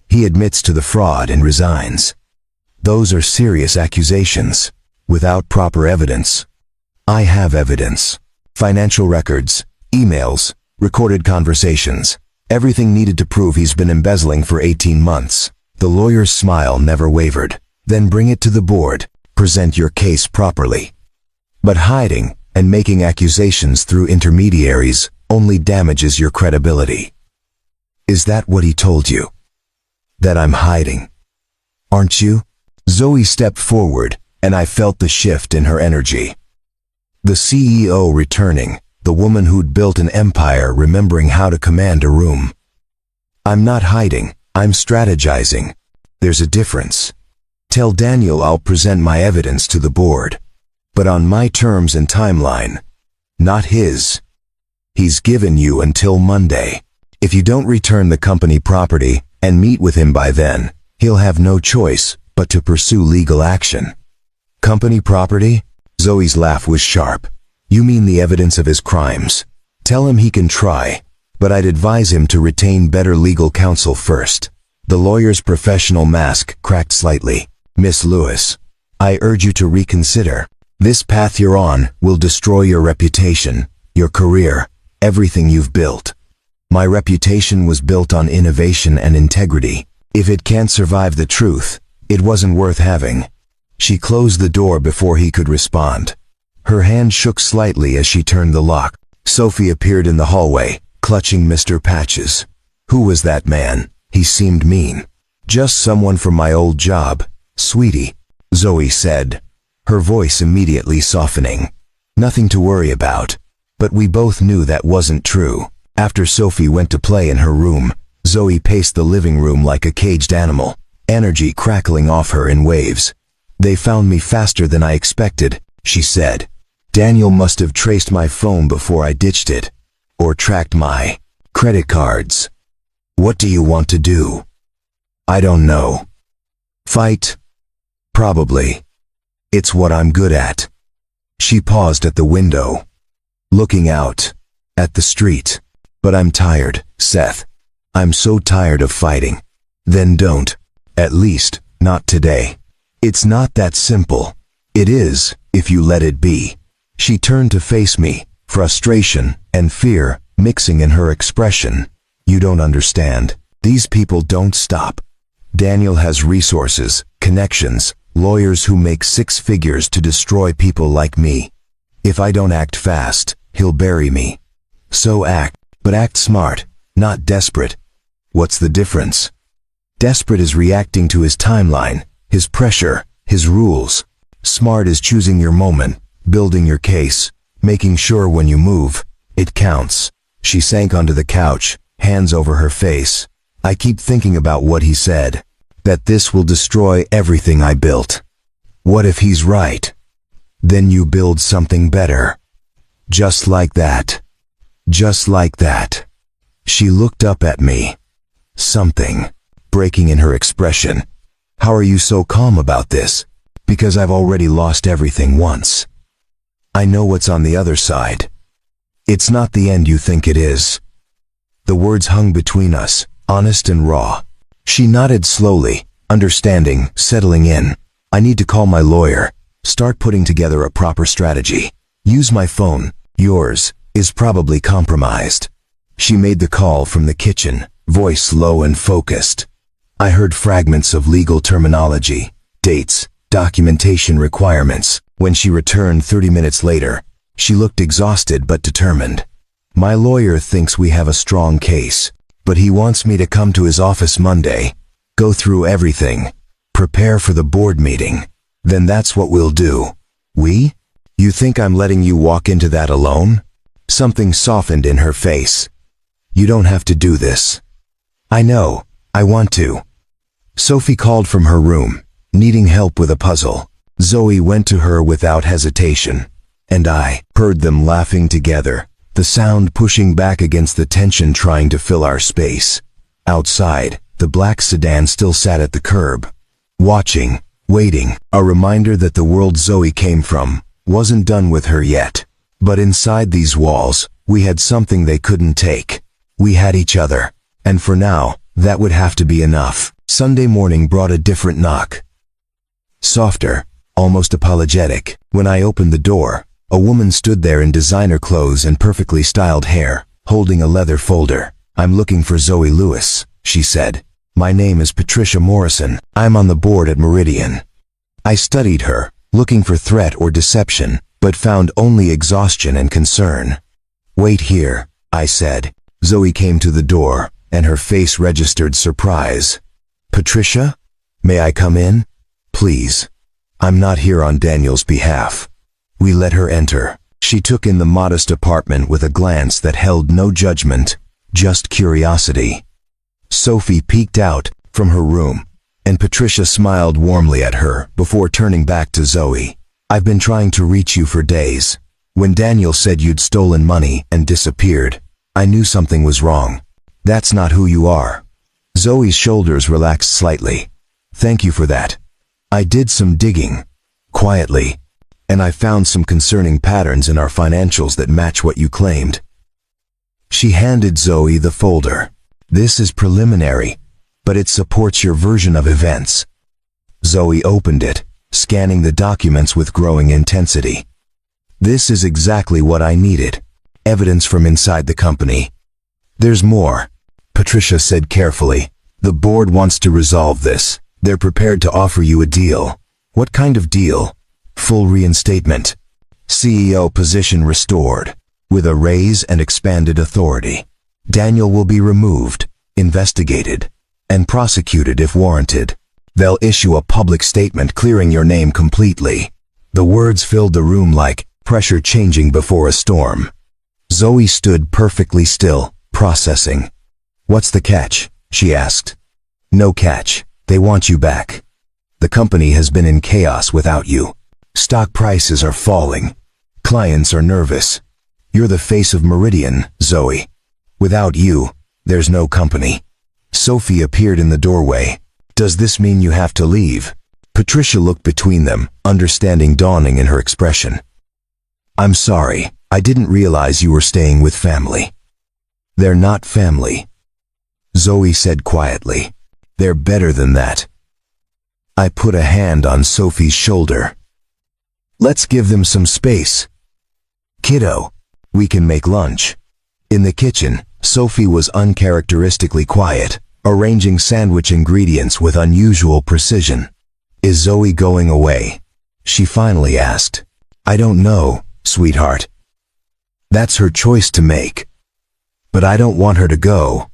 He admits to the fraud and resigns. Those are serious accusations, without proper evidence. I have evidence. Financial records, emails, recorded conversations, everything needed to prove he's been embezzling for 18 months. The lawyer's smile never wavered. "Then bring it to the board. Present your case properly. But hiding and making accusations through intermediaries only damages your credibility." "Is that what he told you? That I'm hiding? Aren't you?" Zoe stepped forward, and I felt the shift in her energy. The CEO returning, the woman who'd built an empire remembering how to command a room. "I'm not hiding, I'm strategizing. There's a difference. Tell Daniel I'll present my evidence to the board, but on my terms and timeline, not his. He's given you until Monday. If you don't return the company property and meet with him by then, he'll have no choice but to pursue legal action." "Company property?" Zoe's laugh was sharp. "You mean the evidence of his crimes? Tell him he can try, but I'd advise him to retain better legal counsel first." The lawyer's professional mask cracked slightly. "Miss Lewis, I urge you to reconsider. This path you're on will destroy your reputation, your career, everything you've built. My reputation was built on innovation and integrity. If it can't survive the truth, it wasn't worth having." She closed the door before he could respond. Her hand shook slightly as she turned the lock. Sophie appeared in the hallway, clutching Mr. Patches. "Who was that man? He seemed mean." "Just someone from my old job, sweetie," Zoe said, her voice immediately softening. "Nothing to worry about." But we both knew that wasn't true. After Sophie went to play in her room, Zoe paced the living room like a caged animal, energy crackling off her in waves. "They found me faster than I expected," she said. "Daniel must have traced my phone before I ditched it, or tracked my credit cards. What do you want to do?" "I don't know. Fight? Probably. It's what I'm good at." She paused at the window, looking out at the street. "But I'm tired, Seth. I'm so tired of fighting." "Then don't. At least, not today." "It's not that simple." "It is, if you let it be." She turned to face me, frustration and fear mixing in her expression. "You don't understand. These people don't stop. Daniel has resources, connections, lawyers who make 6 figures to destroy people like me. If I don't act fast, he'll bury me. So act, but act smart, not desperate." "What's the difference?" "Desperate is reacting to his timeline, his pressure, his rules. Smart is choosing your moment, building your case, making sure when you move, it counts." She sank onto the couch, hands over her face. "I keep thinking about what he said, that this will destroy everything I built. What if he's right? Then you build something better. Just like that. Just like that." She looked up at me, something breaking in her expression. How are you so calm about this? Because I've already lost everything once. I know what's on the other side. It's not the end you think it is. The words hung between us, honest and raw. She nodded slowly, understanding, settling in. I need to call my lawyer, start putting together a proper strategy. Use my phone, yours, is probably compromised. She made the call from the kitchen, voice low and focused. I heard fragments of legal terminology, dates, documentation requirements. When she returned 30 minutes later, she looked exhausted but determined. My lawyer thinks we have a strong case, but he wants me to come to his office Monday, go through everything, prepare for the board meeting. Then that's what we'll do. We? You think I'm letting you walk into that alone? Something softened in her face. You don't have to do this. I know, I want to. Sophie called from her room, needing help with a puzzle. Zoe went to her without hesitation, and I heard them laughing together, the sound pushing back against the tension trying to fill our space. Outside, the black sedan still sat at the curb, watching, waiting, a reminder that the world Zoe came from wasn't done with her yet. But inside these walls, we had something they couldn't take. We had each other, and for now, that would have to be enough. Sunday morning brought a different knock. Softer, almost apologetic. When I opened the door, a woman stood there in designer clothes and perfectly styled hair, holding a leather folder. I'm looking for Zoe Lewis, she said. My name is Patricia Morrison. I'm on the board at Meridian. I studied her, looking for threat or deception, but found only exhaustion and concern. Wait here, I said. Zoe came to the door, and her face registered surprise. Patricia? May I come in? Please. I'm not here on Daniel's behalf. We let her enter. She took in the modest apartment with a glance that held no judgment, just curiosity. Sophie peeked out from her room, and Patricia smiled warmly at her before turning back to Zoe. I've been trying to reach you for days. When Daniel said you'd stolen money and disappeared, I knew something was wrong. That's not who you are. Zoe's shoulders relaxed slightly. Thank you for that. I did some digging, quietly, and I found some concerning patterns in our financials that match what you claimed. She handed Zoe the folder. This is preliminary, but it supports your version of events. Zoe opened it, scanning the documents with growing intensity. This is exactly what I needed. Evidence from inside the company. There's more, Patricia said carefully. The board wants to resolve this. They're prepared to offer you a deal. What kind of deal? Full reinstatement. CEO position restored, with a raise and expanded authority. Daniel will be removed, investigated, and prosecuted if warranted. They'll issue a public statement clearing your name completely. The words filled the room like pressure changing before a storm. Zoe stood perfectly still, processing. What's the catch? She asked. No catch. They want you back. The company has been in chaos without you. Stock prices are falling. Clients are nervous. You're the face of Meridian, Zoe. Without you, there's no company. Sophie appeared in the doorway. Does this mean you have to leave? Patricia looked between them, understanding dawning in her expression. I'm sorry, I didn't realize you were staying with family. They're not family, Zoe said quietly. They're better than that. I put a hand on Sophie's shoulder. Let's give them some space. Kiddo, we can make lunch. In the kitchen, Sophie was uncharacteristically quiet, arranging sandwich ingredients with unusual precision. Is Zoe going away? She finally asked. I don't know, sweetheart. That's her choice to make. But I don't want her to go.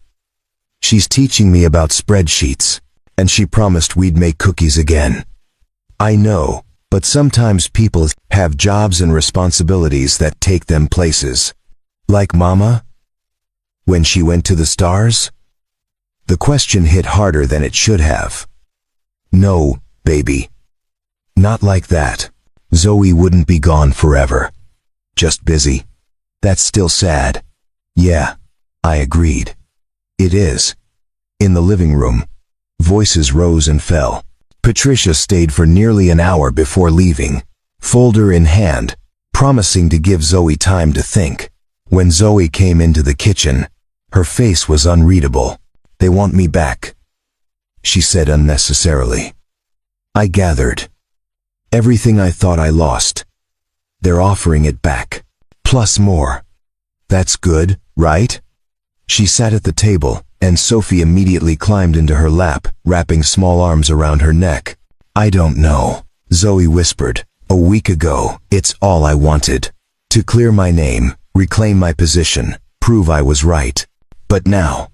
She's teaching me about spreadsheets, and she promised we'd make cookies again. I know, but sometimes people have jobs and responsibilities that take them places. Like Mama? When she went to the stars? The question hit harder than it should have. No, baby. Not like that. Zoe wouldn't be gone forever. Just busy. That's still sad. Yeah, I agreed. It is. In the living room, voices rose and fell. Patricia stayed for nearly an hour before leaving, folder in hand, promising to give Zoe time to think. When Zoe came into the kitchen, her face was unreadable. "They want me back," she said unnecessarily. I gathered. Everything I thought I lost. They're offering it back. Plus more. That's good, right? She sat at the table, and Sophie immediately climbed into her lap, wrapping small arms around her neck. "I don't know," Zoe whispered. "A week ago, it's all I wanted. To clear my name, reclaim my position, prove I was right. But now..."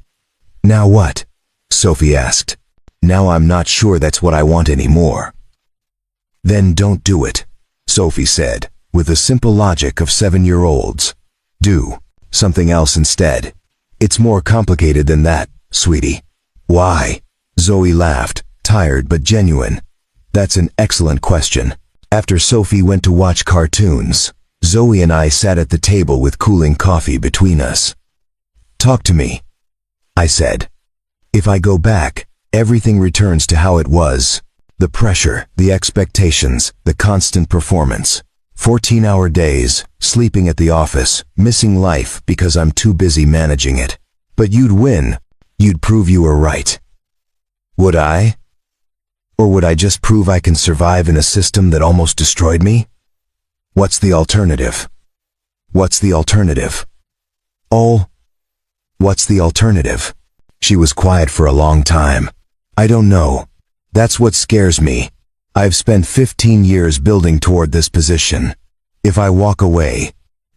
"Now what?" Sophie asked. "Now I'm not sure that's what I want anymore." "Then don't do it," Sophie said, with the simple logic of 7-year-olds. "Do something else instead. It's more complicated than that, sweetie." "Why?" Zoe laughed, tired but genuine. "That's an excellent question." After Sophie went to watch cartoons, Zoe and I sat at the table with cooling coffee between us. "Talk to me," I said. "If I go back, everything returns to how it was. The pressure, the expectations, the constant performance. 14-hour days, sleeping at the office, missing life because I'm too busy managing it. But you'd win. You'd prove you were right." "Would I? Or would I just prove I can survive in a system that almost destroyed me? What's the alternative? What's the alternative? Oh, what's the alternative?" She was quiet for a long time. "I don't know. That's what scares me. I've spent 15 years building toward this position. If I walk away,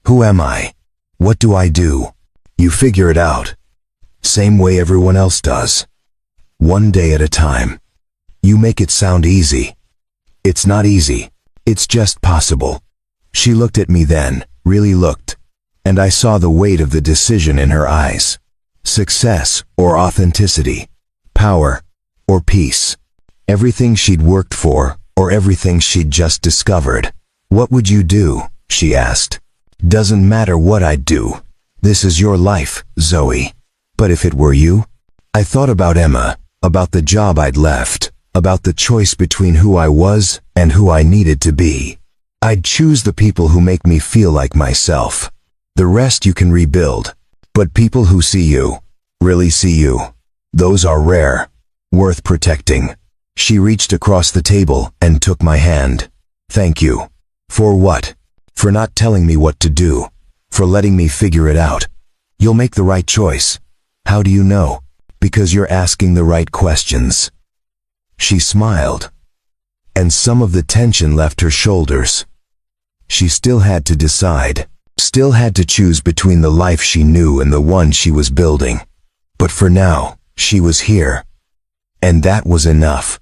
who am I? What do I do? You figure it out. Same way everyone else does. One day at a time. You make it sound easy. It's not easy. It's just possible." She looked at me then, really looked, and I saw the weight of the decision in her eyes. Success or authenticity, power or peace. Everything she'd worked for, or everything she'd just discovered. "What would you do?" she asked. "Doesn't matter what I'd do. This is your life, Zoe. But if it were you?" I thought about Emma, about the job I'd left, about the choice between who I was and who I needed to be. I'd choose the people who make me feel like myself. The rest you can rebuild. But people who see you, really see you, those are rare, worth protecting. She reached across the table and took my hand. "Thank you." "For what?" "For not telling me what to do. For letting me figure it out. You'll make the right choice." "How do you know?" "Because you're asking the right questions." She smiled, and some of the tension left her shoulders. She still had to decide, still had to choose between the life she knew and the one she was building. But for now, she was here. And that was enough.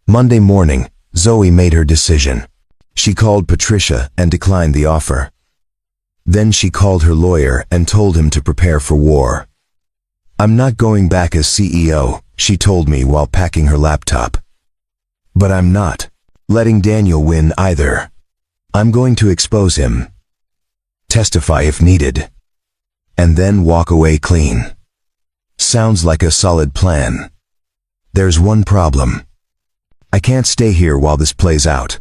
Monday morning, Zoe made her decision. She called Patricia and declined the offer. Then she called her lawyer and told him to prepare for war. "I'm not going back as CEO," she told me while packing her laptop. "But I'm not letting Daniel win either. I'm going to expose him, testify if needed, and then walk away clean." Sounds like a solid plan. There's one problem. I can't stay here while this plays out.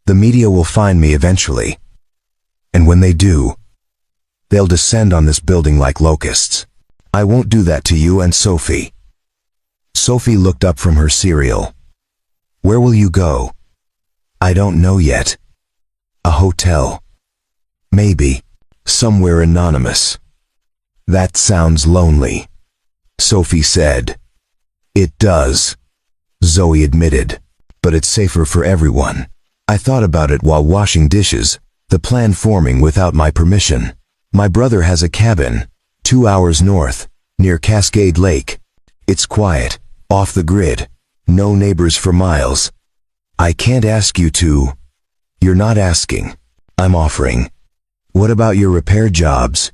The media will find me eventually. And when they do, they'll descend on this building like locusts. I won't do that to you and Sophie. Sophie looked up from her cereal. "Where will you go?" "I don't know yet. A hotel. Maybe. Somewhere anonymous." "That sounds lonely," Sophie said. "It does," Zoe admitted, "but it's safer for everyone." I thought about it while washing dishes, the plan forming without my permission. My brother has a cabin, 2 hours north, near Cascade Lake. It's quiet, off the grid, no neighbors for miles. I can't ask you to. You're not asking. I'm offering. What about your repair jobs?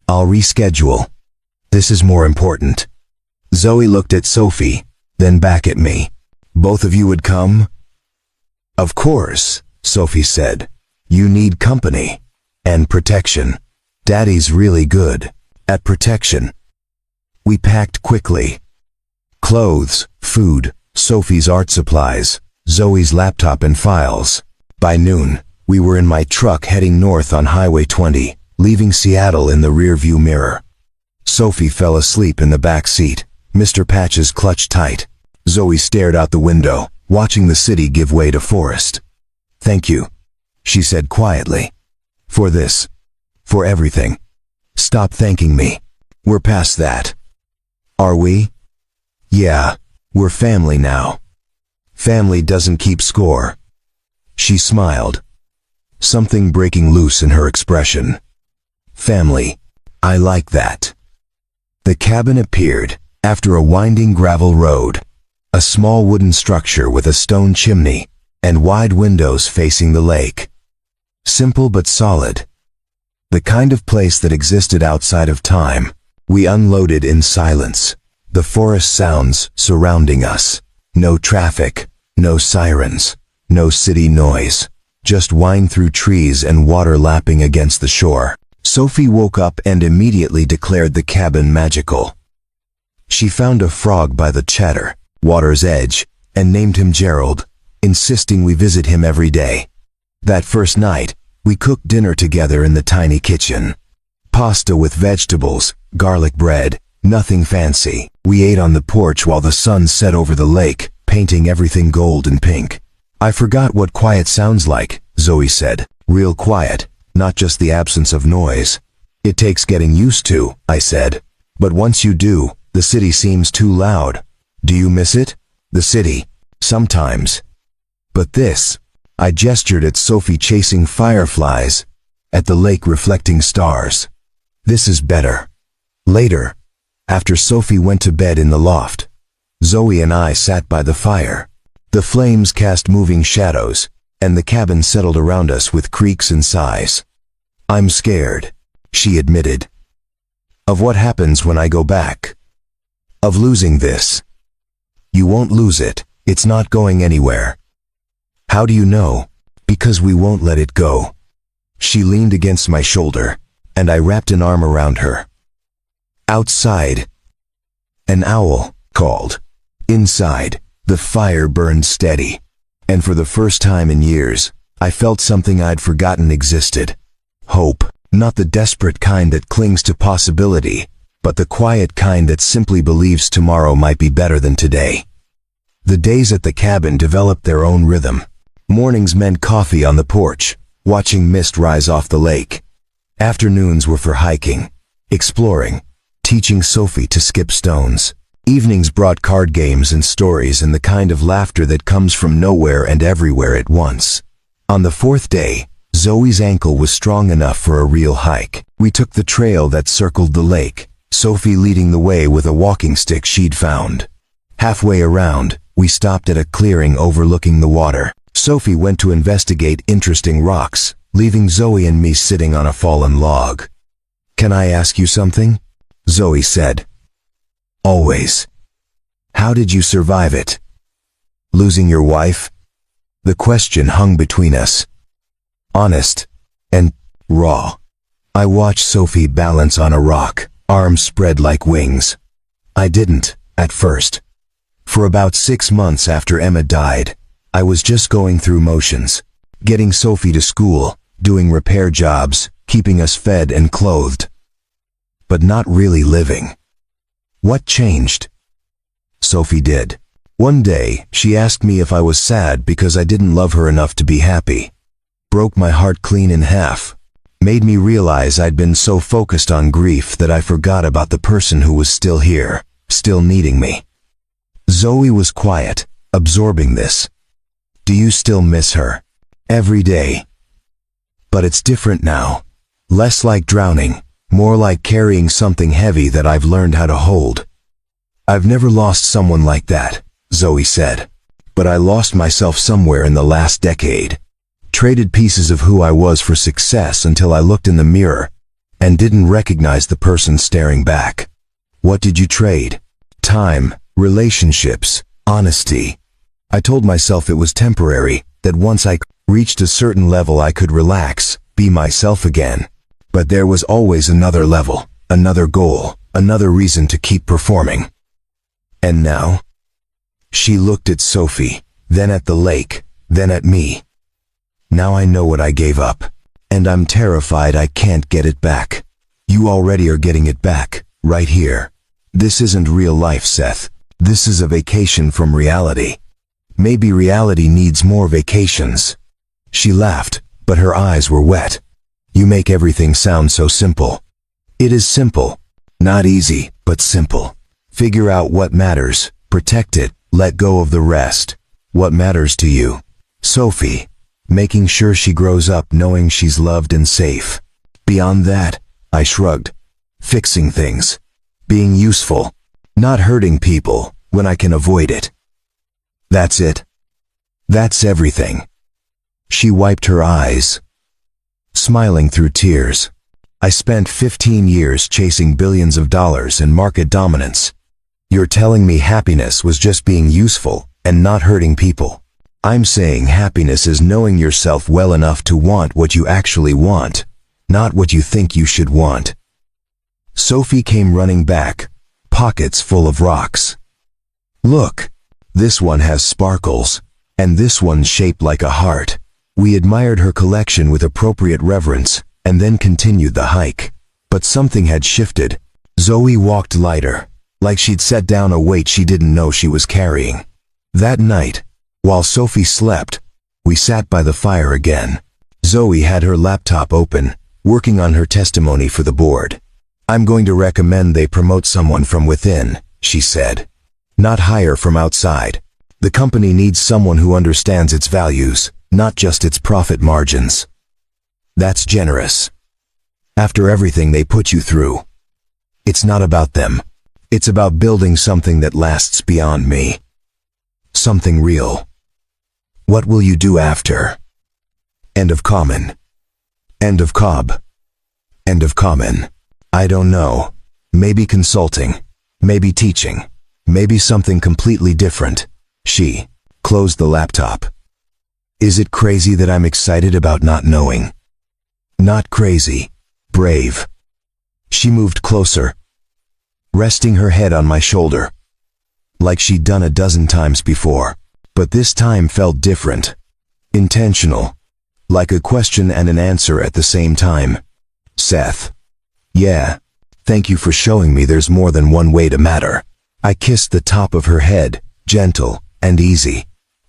I'll reschedule. This is more important. Zoe looked at Sophie, then back at me. Both of you would come? Of course, Sophie said. You need company. And protection. Daddy's really good at protection. We packed quickly. Clothes, food, Sophie's art supplies, Zoe's laptop and files. By noon, we were in my truck heading north on Highway 20, leaving Seattle in the rearview mirror. Sophie fell asleep in the back seat, Mr. Patches clutched tight. Zoe stared out the window, watching the city give way to forest. "Thank you," she said quietly. "For this. For everything. Stop thanking me. We're past that." "Are we?" "Yeah, we're family now. Family doesn't keep score." She smiled, something breaking loose in her expression. "Family. I like that." The cabin appeared, after a winding gravel road. A small wooden structure with a stone chimney, and wide windows facing the lake. Simple but solid. The kind of place that existed outside of time. We unloaded in silence, the forest sounds surrounding us. No traffic, no sirens, no city noise. Just wind through trees and water lapping against the shore. Sophie woke up and immediately declared the cabin magical. She found a frog by the chatter, water's edge, and named him Gerald, insisting we visit him every day. That first night, we cooked dinner together in the tiny kitchen. Pasta with vegetables, garlic bread, nothing fancy. We ate on the porch while the sun set over the lake, painting everything gold and pink. "I forgot what quiet sounds like," Zoe said. "Real quiet, not just the absence of noise." "It takes getting used to," I said. "But once you do, the city seems too loud." "Do you miss it?" "The city. Sometimes. But this," I gestured at Sophie chasing fireflies, at the lake reflecting stars. "This is better." Later, after Sophie went to bed in the loft, Zoe and I sat by the fire. The flames cast moving shadows, and the cabin settled around us with creaks and sighs. "I'm scared," she admitted. "Of what happens when I go back. Of losing this." "You won't lose it. It's not going anywhere." "How do you know?" "Because we won't let it go." She leaned against my shoulder, and I wrapped an arm around her. Outside, an owl called. Inside, the fire burned steady. And for the first time in years, I felt something I'd forgotten existed. Hope, not the desperate kind that clings to possibility, but the quiet kind that simply believes tomorrow might be better than today. The days at the cabin developed their own rhythm. Mornings meant coffee on the porch, watching mist rise off the lake. Afternoons were for hiking, exploring, teaching Sophie to skip stones. Evenings brought card games and stories and the kind of laughter that comes from nowhere and everywhere at once. On the fourth day, Zoe's ankle was strong enough for a real hike. We took the trail that circled the lake, Sophie leading the way with a walking stick she'd found. Halfway around, we stopped at a clearing overlooking the water. Sophie went to investigate interesting rocks, leaving Zoe and me sitting on a fallen log. "Can I ask you something?" Zoe said. "Always." "How did you survive it? Losing your wife?" The question hung between us. Honest and raw. I watched Sophie balance on a rock, arms spread like wings. I didn't, at first. For about 6 months after Emma died, I was just going through motions, getting Sophie to school, doing repair jobs, keeping us fed and clothed. But not really living. What changed? Sophie did. One day, she asked me if I was sad because I didn't love her enough to be happy. Broke my heart clean in half. Made me realize I'd been so focused on grief that I forgot about the person who was still here, still needing me. Zoe was quiet, absorbing this. "Do you still miss her?" "Every day. But it's different now. Less like drowning, more like carrying something heavy that I've learned how to hold." "I've never lost someone like that," Zoe said. "But I lost myself somewhere in the last decade. Traded pieces of who I was for success until I looked in the mirror and didn't recognize the person staring back." "What did you trade?" "Time, relationships, honesty." I told myself it was temporary, that once I reached a certain level I could relax, be myself again. But there was always another level, another goal, another reason to keep performing. "And now?" She looked at Sophie, then at the lake, then at me. Now I know what I gave up, and I'm terrified I can't get it back. You already are getting it back, right here. This isn't real life, Seth. This is a vacation from reality. Maybe reality needs more vacations. She laughed, but her eyes were wet. You make everything sound so simple. It is simple. Not easy, but simple. Figure out what matters, protect it, let go of the rest. What matters to you? Sophie. Making sure she grows up knowing she's loved and safe. Beyond that, I shrugged. Fixing things. Being useful. Not hurting people when I can avoid it. That's it. That's everything. She wiped her eyes, smiling through tears. I spent 15 years chasing billions of dollars and market dominance. You're telling me happiness was just being useful and not hurting people. I'm saying happiness is knowing yourself well enough to want what you actually want, not what you think you should want. Sophie came running back, pockets full of rocks. Look, this one has sparkles, and this one's shaped like a heart. We admired her collection with appropriate reverence, and then continued the hike. But something had shifted. Zoe walked lighter, like she'd set down a weight she didn't know she was carrying. That night, while Sophie slept, we sat by the fire again. Zoe had her laptop open, working on her testimony for the board. I'm going to recommend they promote someone from within, she said. Not hire from outside. The company needs someone who understands its values, not just its profit margins. That's generous. After everything they put you through. It's not about them. It's about building something that lasts beyond me. Something real. What will you do after? End of Common. End of Cobb. End of Common. I don't know. Maybe consulting. Maybe teaching. Maybe something completely different. She closed the laptop. Is it crazy that I'm excited about not knowing? Not crazy. Brave. She moved closer, resting her head on my shoulder, like she'd done a dozen times before. But this time felt different. Intentional. Like a question and an answer at the same time. Seth. Yeah. Thank you for showing me there's more than one way to matter. I kissed the top of her head, gentle and easy.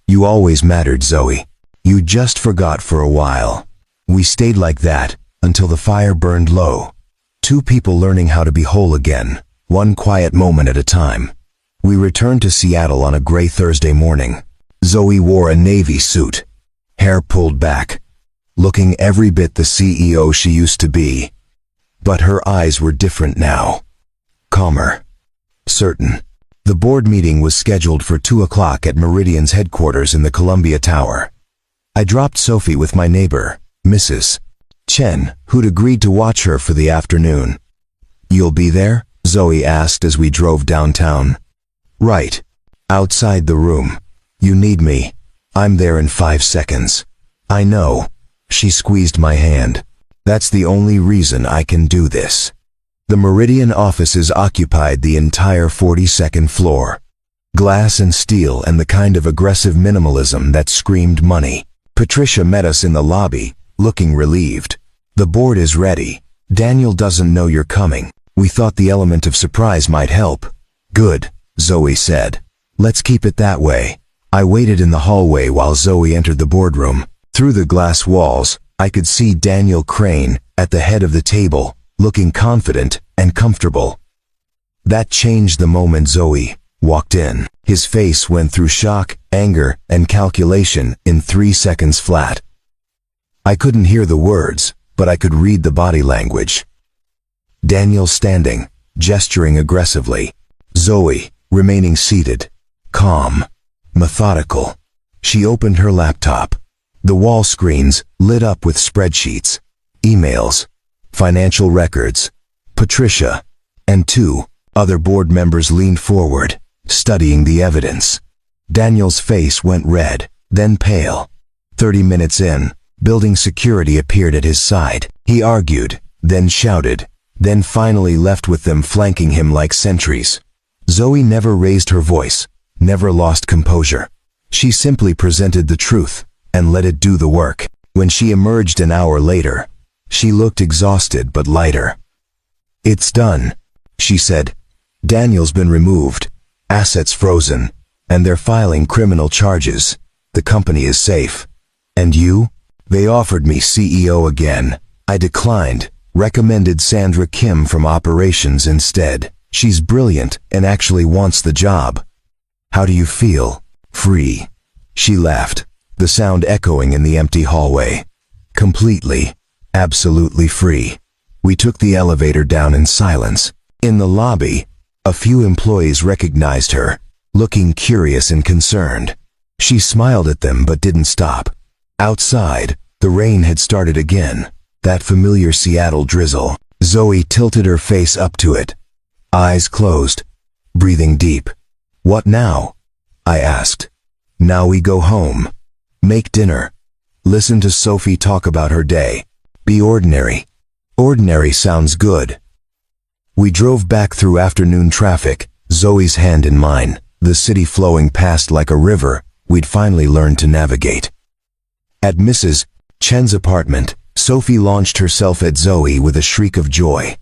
You always mattered, Zoe. You just forgot for a while. We stayed like that until the fire burned low. Two people learning how to be whole again, one quiet moment at a time. We returned to Seattle on a gray Thursday morning. Zoe wore a navy suit, hair pulled back, looking every bit the CEO she used to be. But her eyes were different now. Calmer. Certain. The board meeting was scheduled for 2 o'clock at Meridian's headquarters in the Columbia Tower. I dropped Sophie with my neighbor, Mrs. Chen, who'd agreed to watch her for the afternoon. You'll be there? Zoe asked as we drove downtown. Right. Outside the room. You need me. I'm there in 5 seconds. I know. She squeezed my hand. That's the only reason I can do this. The Meridian offices occupied the entire 42nd floor. Glass and steel and the kind of aggressive minimalism that screamed money. Patricia met us in the lobby, looking relieved. The board is ready. Daniel doesn't know you're coming. We thought the element of surprise might help. Good, Zoe said. Let's keep it that way. I waited in the hallway while Zoe entered the boardroom. Through the glass walls, I could see Daniel Crane at the head of the table, looking confident and comfortable. That changed the moment Zoe walked in. His face went through shock, anger, and calculation in 3 seconds flat. I couldn't hear the words, but I could read the body language. Daniel standing, gesturing aggressively. Zoe remaining seated, calm, methodical. She opened her laptop. The wall screens lit up with spreadsheets, emails, financial records. Patricia and 2 other board members leaned forward, studying the evidence. Daniel's face went red, then pale. 30 minutes in, building security appeared at his side. He argued, then shouted, then finally left with them flanking him like sentries. Zoe never raised her voice, never lost composure. She simply presented the truth and let it do the work. When she emerged an hour later, she looked exhausted but lighter. "It's done," she said. "Daniel's been removed, assets frozen, and they're filing criminal charges. The company is safe. And you?" "They offered me CEO again. I declined, recommended Sandra Kim from operations instead. She's brilliant and actually wants the job." "How do you feel?" "Free." She laughed, the sound echoing in the empty hallway. "Completely, absolutely free." We took the elevator down in silence. In the lobby, a few employees recognized her, looking curious and concerned. She smiled at them but didn't stop. Outside, the rain had started again, that familiar Seattle drizzle. Zoe tilted her face up to it, eyes closed, breathing deep. "What now?" I asked. "Now we go home. Make dinner. Listen to Sophie talk about her day. Be ordinary." Ordinary sounds good. We drove back through afternoon traffic, Zoe's hand in mine, the city flowing past like a river we'd finally learned to navigate. At Mrs. Chen's apartment, Sophie launched herself at Zoe with a shriek of joy.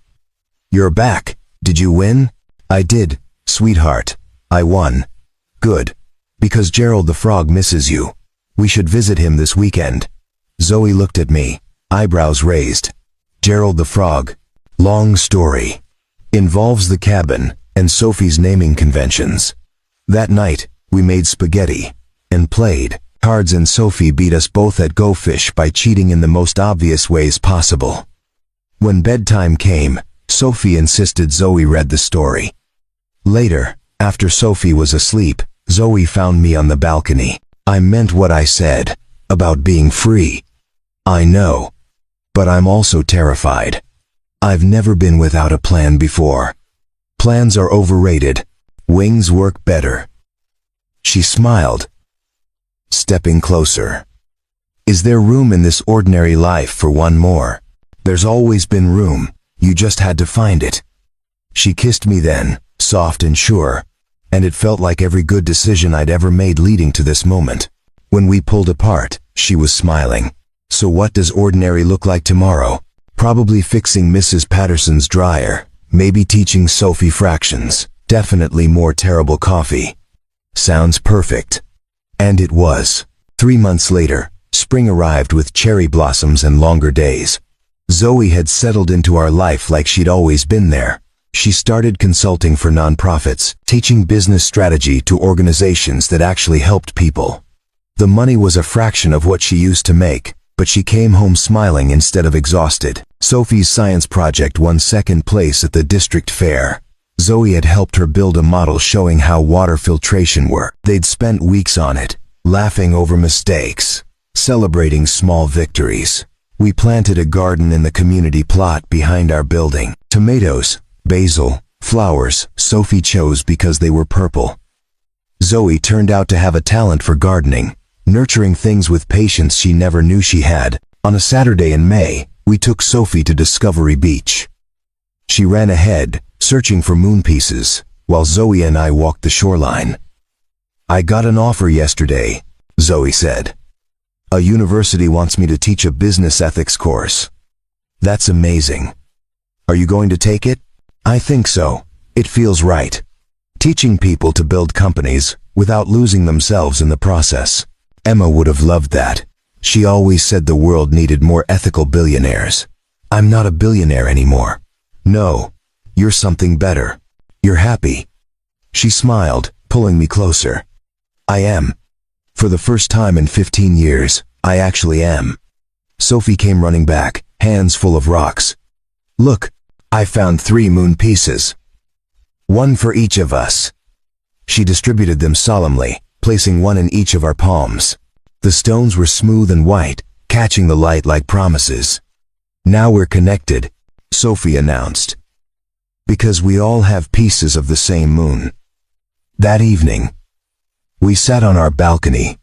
"You're back. Did you win?" "I did, sweetheart. I won." "Good. Because Gerald the Frog misses you. We should visit him this weekend." Zoe looked at me, eyebrows raised. Gerald the Frog. Long story. Involves the cabin and Sophie's naming conventions. That night, we made spaghetti and played cards, and Sophie beat us both at Go Fish by cheating in the most obvious ways possible. When bedtime came, Sophie insisted Zoe read the story. Later, after Sophie was asleep, Zoe found me on the balcony. "I meant what I said about being free. I know. But I'm also terrified. I've never been without a plan before. Plans are overrated. Wings work better." She smiled, stepping closer. "Is there room in this ordinary life for one more?" "There's always been room. You just had to find it." She kissed me then, soft and sure, and it felt like every good decision I'd ever made leading to this moment. When we pulled apart, she was smiling. "So what does ordinary look like tomorrow?" "Probably fixing Mrs. Patterson's dryer, maybe teaching Sophie fractions, definitely more terrible coffee." "Sounds perfect." And it was. 3 months later, spring arrived with cherry blossoms and longer days. Zoe had settled into our life like she'd always been there. She started consulting for nonprofits, teaching business strategy to organizations that actually helped people. The money was a fraction of what she used to make, but she came home smiling instead of exhausted. Sophie's science project won second place at the district fair. Zoe had helped her build a model showing how water filtration worked. They'd spent weeks on it, laughing over mistakes, celebrating small victories. We planted a garden in the community plot behind our building. Tomatoes, basil, flowers, Sophie chose because they were purple. Zoe turned out to have a talent for gardening, nurturing things with patience she never knew she had. On a Saturday in May, we took Sophie to Discovery Beach. She ran ahead, searching for moon pieces, while Zoe and I walked the shoreline. "I got an offer yesterday," Zoe said. "A university wants me to teach a business ethics course." "That's amazing. Are you going to take it?" "I think so. It feels right. Teaching people to build companies without losing themselves in the process." Emma would have loved that. She always said the world needed more ethical billionaires. "I'm not a billionaire anymore." "No, you're something better. You're happy." She smiled, pulling me closer. "I am. For the first time in 15 years, I actually am." Sophie came running back, hands full of rocks. "Look, I found 3 moon pieces. One for each of us." She distributed them solemnly, placing one in each of our palms. The stones were smooth and white, catching the light like promises. "Now we're connected," Sophie announced. "Because we all have pieces of the same moon." That evening, we sat on our balcony,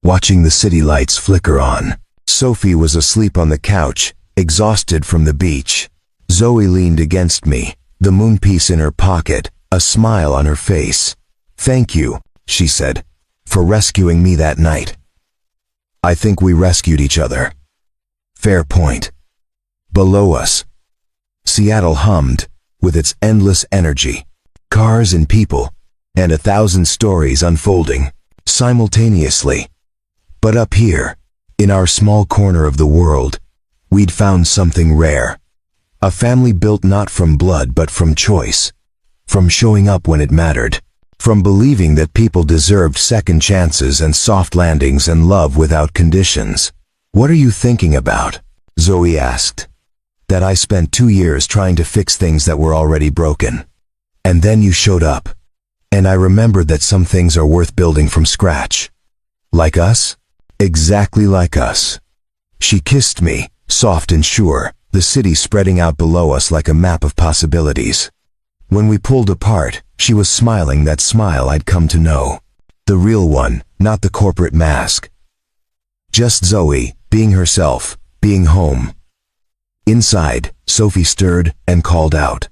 watching the city lights flicker on. Sophie was asleep on the couch, exhausted from the beach. Zoe leaned against me, the moon piece in her pocket, a smile on her face. "Thank you," she said, "for rescuing me that night." I think we rescued each other. Fair point. Below us, Seattle hummed, with its endless energy, cars and people, and 1,000 stories unfolding, simultaneously. But up here, in our small corner of the world, we'd found something rare. A family built not from blood but from choice, from showing up when it mattered, from believing that people deserved second chances and soft landings and love without conditions. "What are you thinking about?" Zoe asked. "That I spent 2 years trying to fix things that were already broken. And then you showed up. And I remembered that some things are worth building from scratch. Like us? Exactly like us." She kissed me, soft and sure, the city spreading out below us like a map of possibilities. When we pulled apart, she was smiling that smile I'd come to know. The real one, not the corporate mask. Just Zoe, being herself, being home. Inside, Sophie stirred and called out.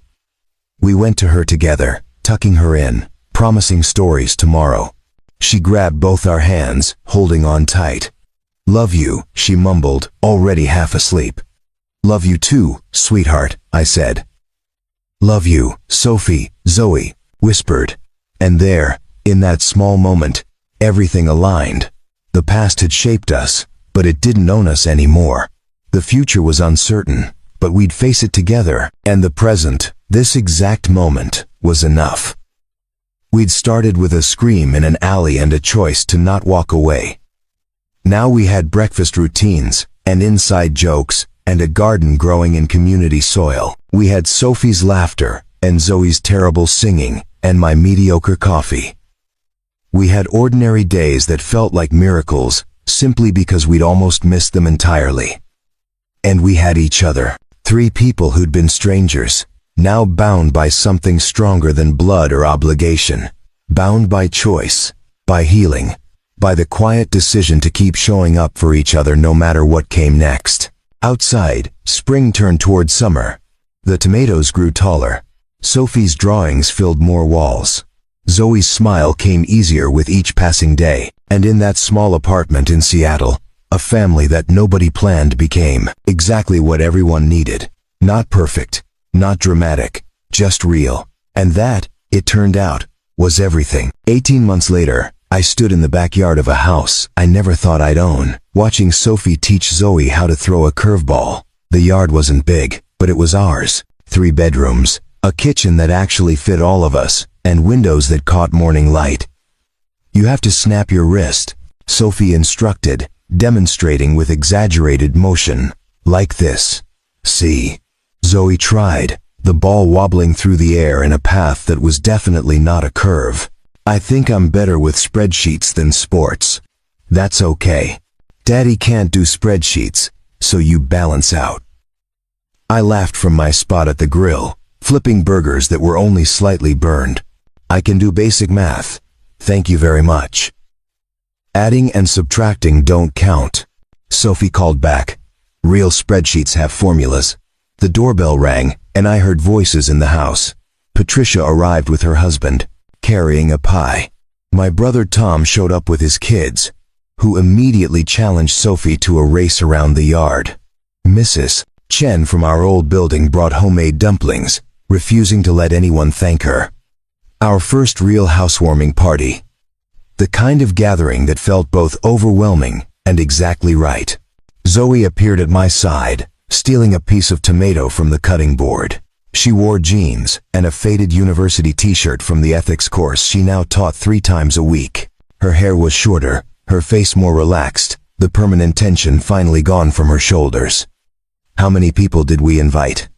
We went to her together, tucking her in, promising stories tomorrow. She grabbed both our hands, holding on tight. "Love you," she mumbled, already half asleep. "Love you too, sweetheart," I said. "Love you, Sophie," Zoe whispered. And there, in that small moment, everything aligned. The past had shaped us, but it didn't own us anymore. The future was uncertain, but we'd face it together, and the present, this exact moment, was enough. We'd started with a scream in an alley and a choice to not walk away. Now we had breakfast routines, and inside jokes, and a garden growing in community soil. We had Sophie's laughter, and Zoe's terrible singing, and my mediocre coffee. We had ordinary days that felt like miracles, simply because we'd almost missed them entirely. And we had each other, 3 people who'd been strangers, now bound by something stronger than blood or obligation, bound by choice, by healing, by the quiet decision to keep showing up for each other no matter what came next. Outside, spring turned toward summer. The tomatoes grew taller. Sophie's drawings filled more walls. Zoe's smile came easier with each passing day, and in that small apartment in Seattle, a family that nobody planned became exactly what everyone needed. Not perfect, not dramatic, just real. And that, it turned out, was everything. 18 months later, I stood in the backyard of a house I never thought I'd own, watching Sophie teach Zoe how to throw a curveball. The yard wasn't big, but it was ours. 3 bedrooms, a kitchen that actually fit all of us, and windows that caught morning light. "You have to snap your wrist," Sophie instructed, demonstrating with exaggerated motion. "Like this. See?" Zoe tried, the ball wobbling through the air in a path that was definitely not a curve. "I think I'm better with spreadsheets than sports." "That's okay. Daddy can't do spreadsheets, so you balance out." I laughed from my spot at the grill, flipping burgers that were only slightly burned. "I can do basic math. Thank you very much." "Adding and subtracting don't count," Sophie called back. "Real spreadsheets have formulas." The doorbell rang, and I heard voices in the house. Patricia arrived with her husband, carrying a pie. My brother Tom showed up with his kids, who immediately challenged Sophie to a race around the yard. Mrs. Chen from our old building brought homemade dumplings, refusing to let anyone thank her. Our first real housewarming party. The kind of gathering that felt both overwhelming and exactly right. Zoe appeared at my side, stealing a piece of tomato from the cutting board. She wore jeans and a faded university t-shirt from the ethics course she now taught 3 times a week. Her hair was shorter, her face more relaxed, the permanent tension finally gone from her shoulders. "How many people did we invite?"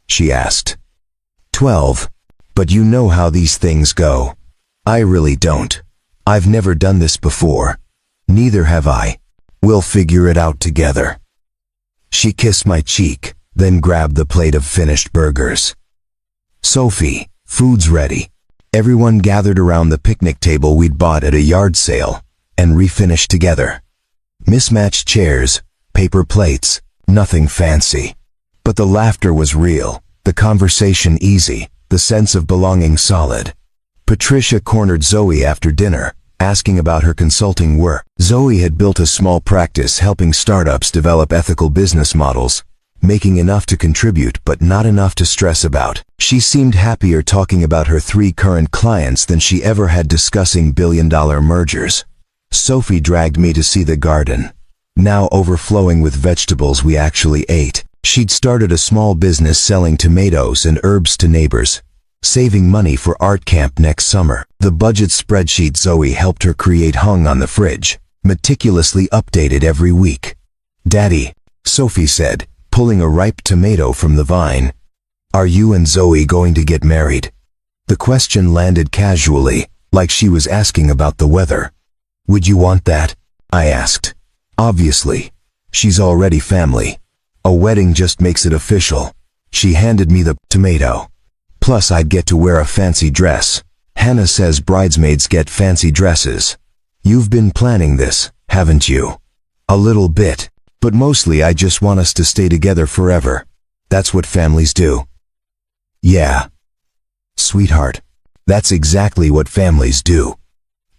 she asked. 12. But you know how these things go. I really don't. I've never done this before. Neither have I. We'll figure it out together. She kissed my cheek, then grabbed the plate of finished burgers. "Sophie, food's ready." Everyone gathered around the picnic table we'd bought at a yard sale, and refinished together. Mismatched chairs, paper plates, nothing fancy. But the laughter was real, the conversation easy, the sense of belonging solid. Patricia cornered Zoe after dinner, asking about her consulting work. Zoe had built a small practice helping startups develop ethical business models, making enough to contribute but not enough to stress about. She seemed happier talking about her 3 current clients than she ever had discussing billion-dollar mergers. Sophie dragged me to see the garden, now overflowing with vegetables we actually ate. She'd started a small business selling tomatoes and herbs to neighbors, saving money for art camp next summer. The budget spreadsheet Zoe helped her create hung on the fridge, meticulously updated every week. "Daddy," Sophie said, pulling a ripe tomato from the vine, "are you and Zoe going to get married?" The question landed casually, like she was asking about the weather. "Would you want that?" I asked. "Obviously. She's already family. A wedding just makes it official." She handed me the tomato. "Plus I'd get to wear a fancy dress. Hannah says bridesmaids get fancy dresses. You've been planning this, haven't you?" "A little bit. But mostly I just want us to stay together forever. That's what families do." "Yeah. Sweetheart, that's exactly what families do."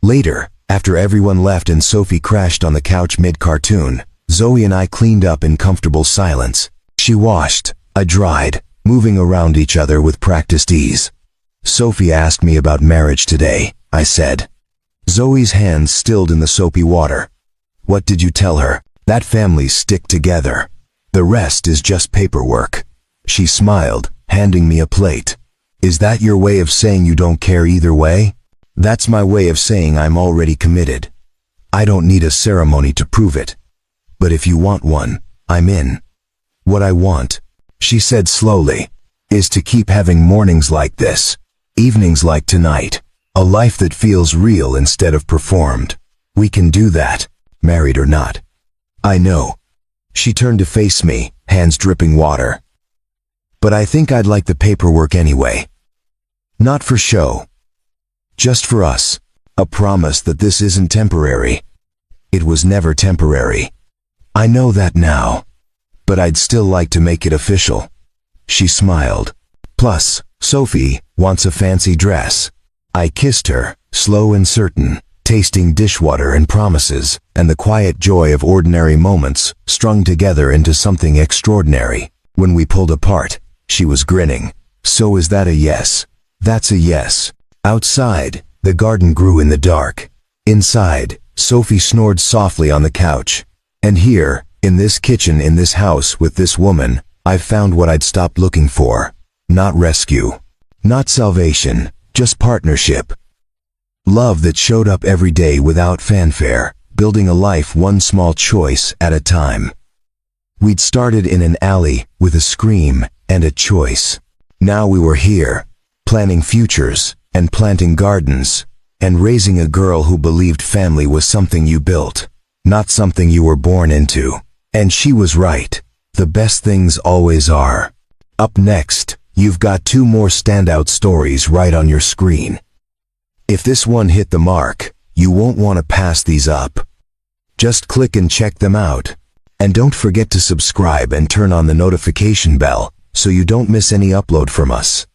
Later, after everyone left and Sophie crashed on the couch mid-cartoon, Zoe and I cleaned up in comfortable silence. She washed, I dried, moving around each other with practiced ease. "Sophie asked me about marriage today," I said. Zoe's hands stilled in the soapy water. "What did you tell her?" "That families stick together. The rest is just paperwork." She smiled, handing me a plate. "Is that your way of saying you don't care either way?" "That's my way of saying I'm already committed. I don't need a ceremony to prove it. But if you want one, I'm in." "What I want," she said slowly, "is to keep having mornings like this, evenings like tonight, a life that feels real instead of performed. We can do that, married or not." "I know." She turned to face me, hands dripping water. "But I think I'd like the paperwork anyway. Not for show. Just for us. A promise that this isn't temporary. It was never temporary. I know that now. But I'd still like to make it official." She smiled. "Plus, Sophie wants a fancy dress." I kissed her, slow and certain, tasting dishwater and promises, and the quiet joy of ordinary moments strung together into something extraordinary. When we pulled apart, she was grinning. "So is that a yes?" "That's a yes." Outside, the garden grew in the dark. Inside, Sophie snored softly on the couch. And here, in this kitchen, in this house, with this woman, I've found what I'd stopped looking for. Not rescue. Not salvation. Just partnership. Love that showed up every day without fanfare, building a life one small choice at a time. We'd started in an alley with a scream and a choice. Now we were here, planning futures and planting gardens and raising a girl who believed family was something you built, not something you were born into. And she was right. The best things always are. Up next, you've got 2 more standout stories right on your screen. If this one hit the mark, you won't want to pass these up. Just click and check them out. And don't forget to subscribe and turn on the notification bell so you don't miss any upload from us.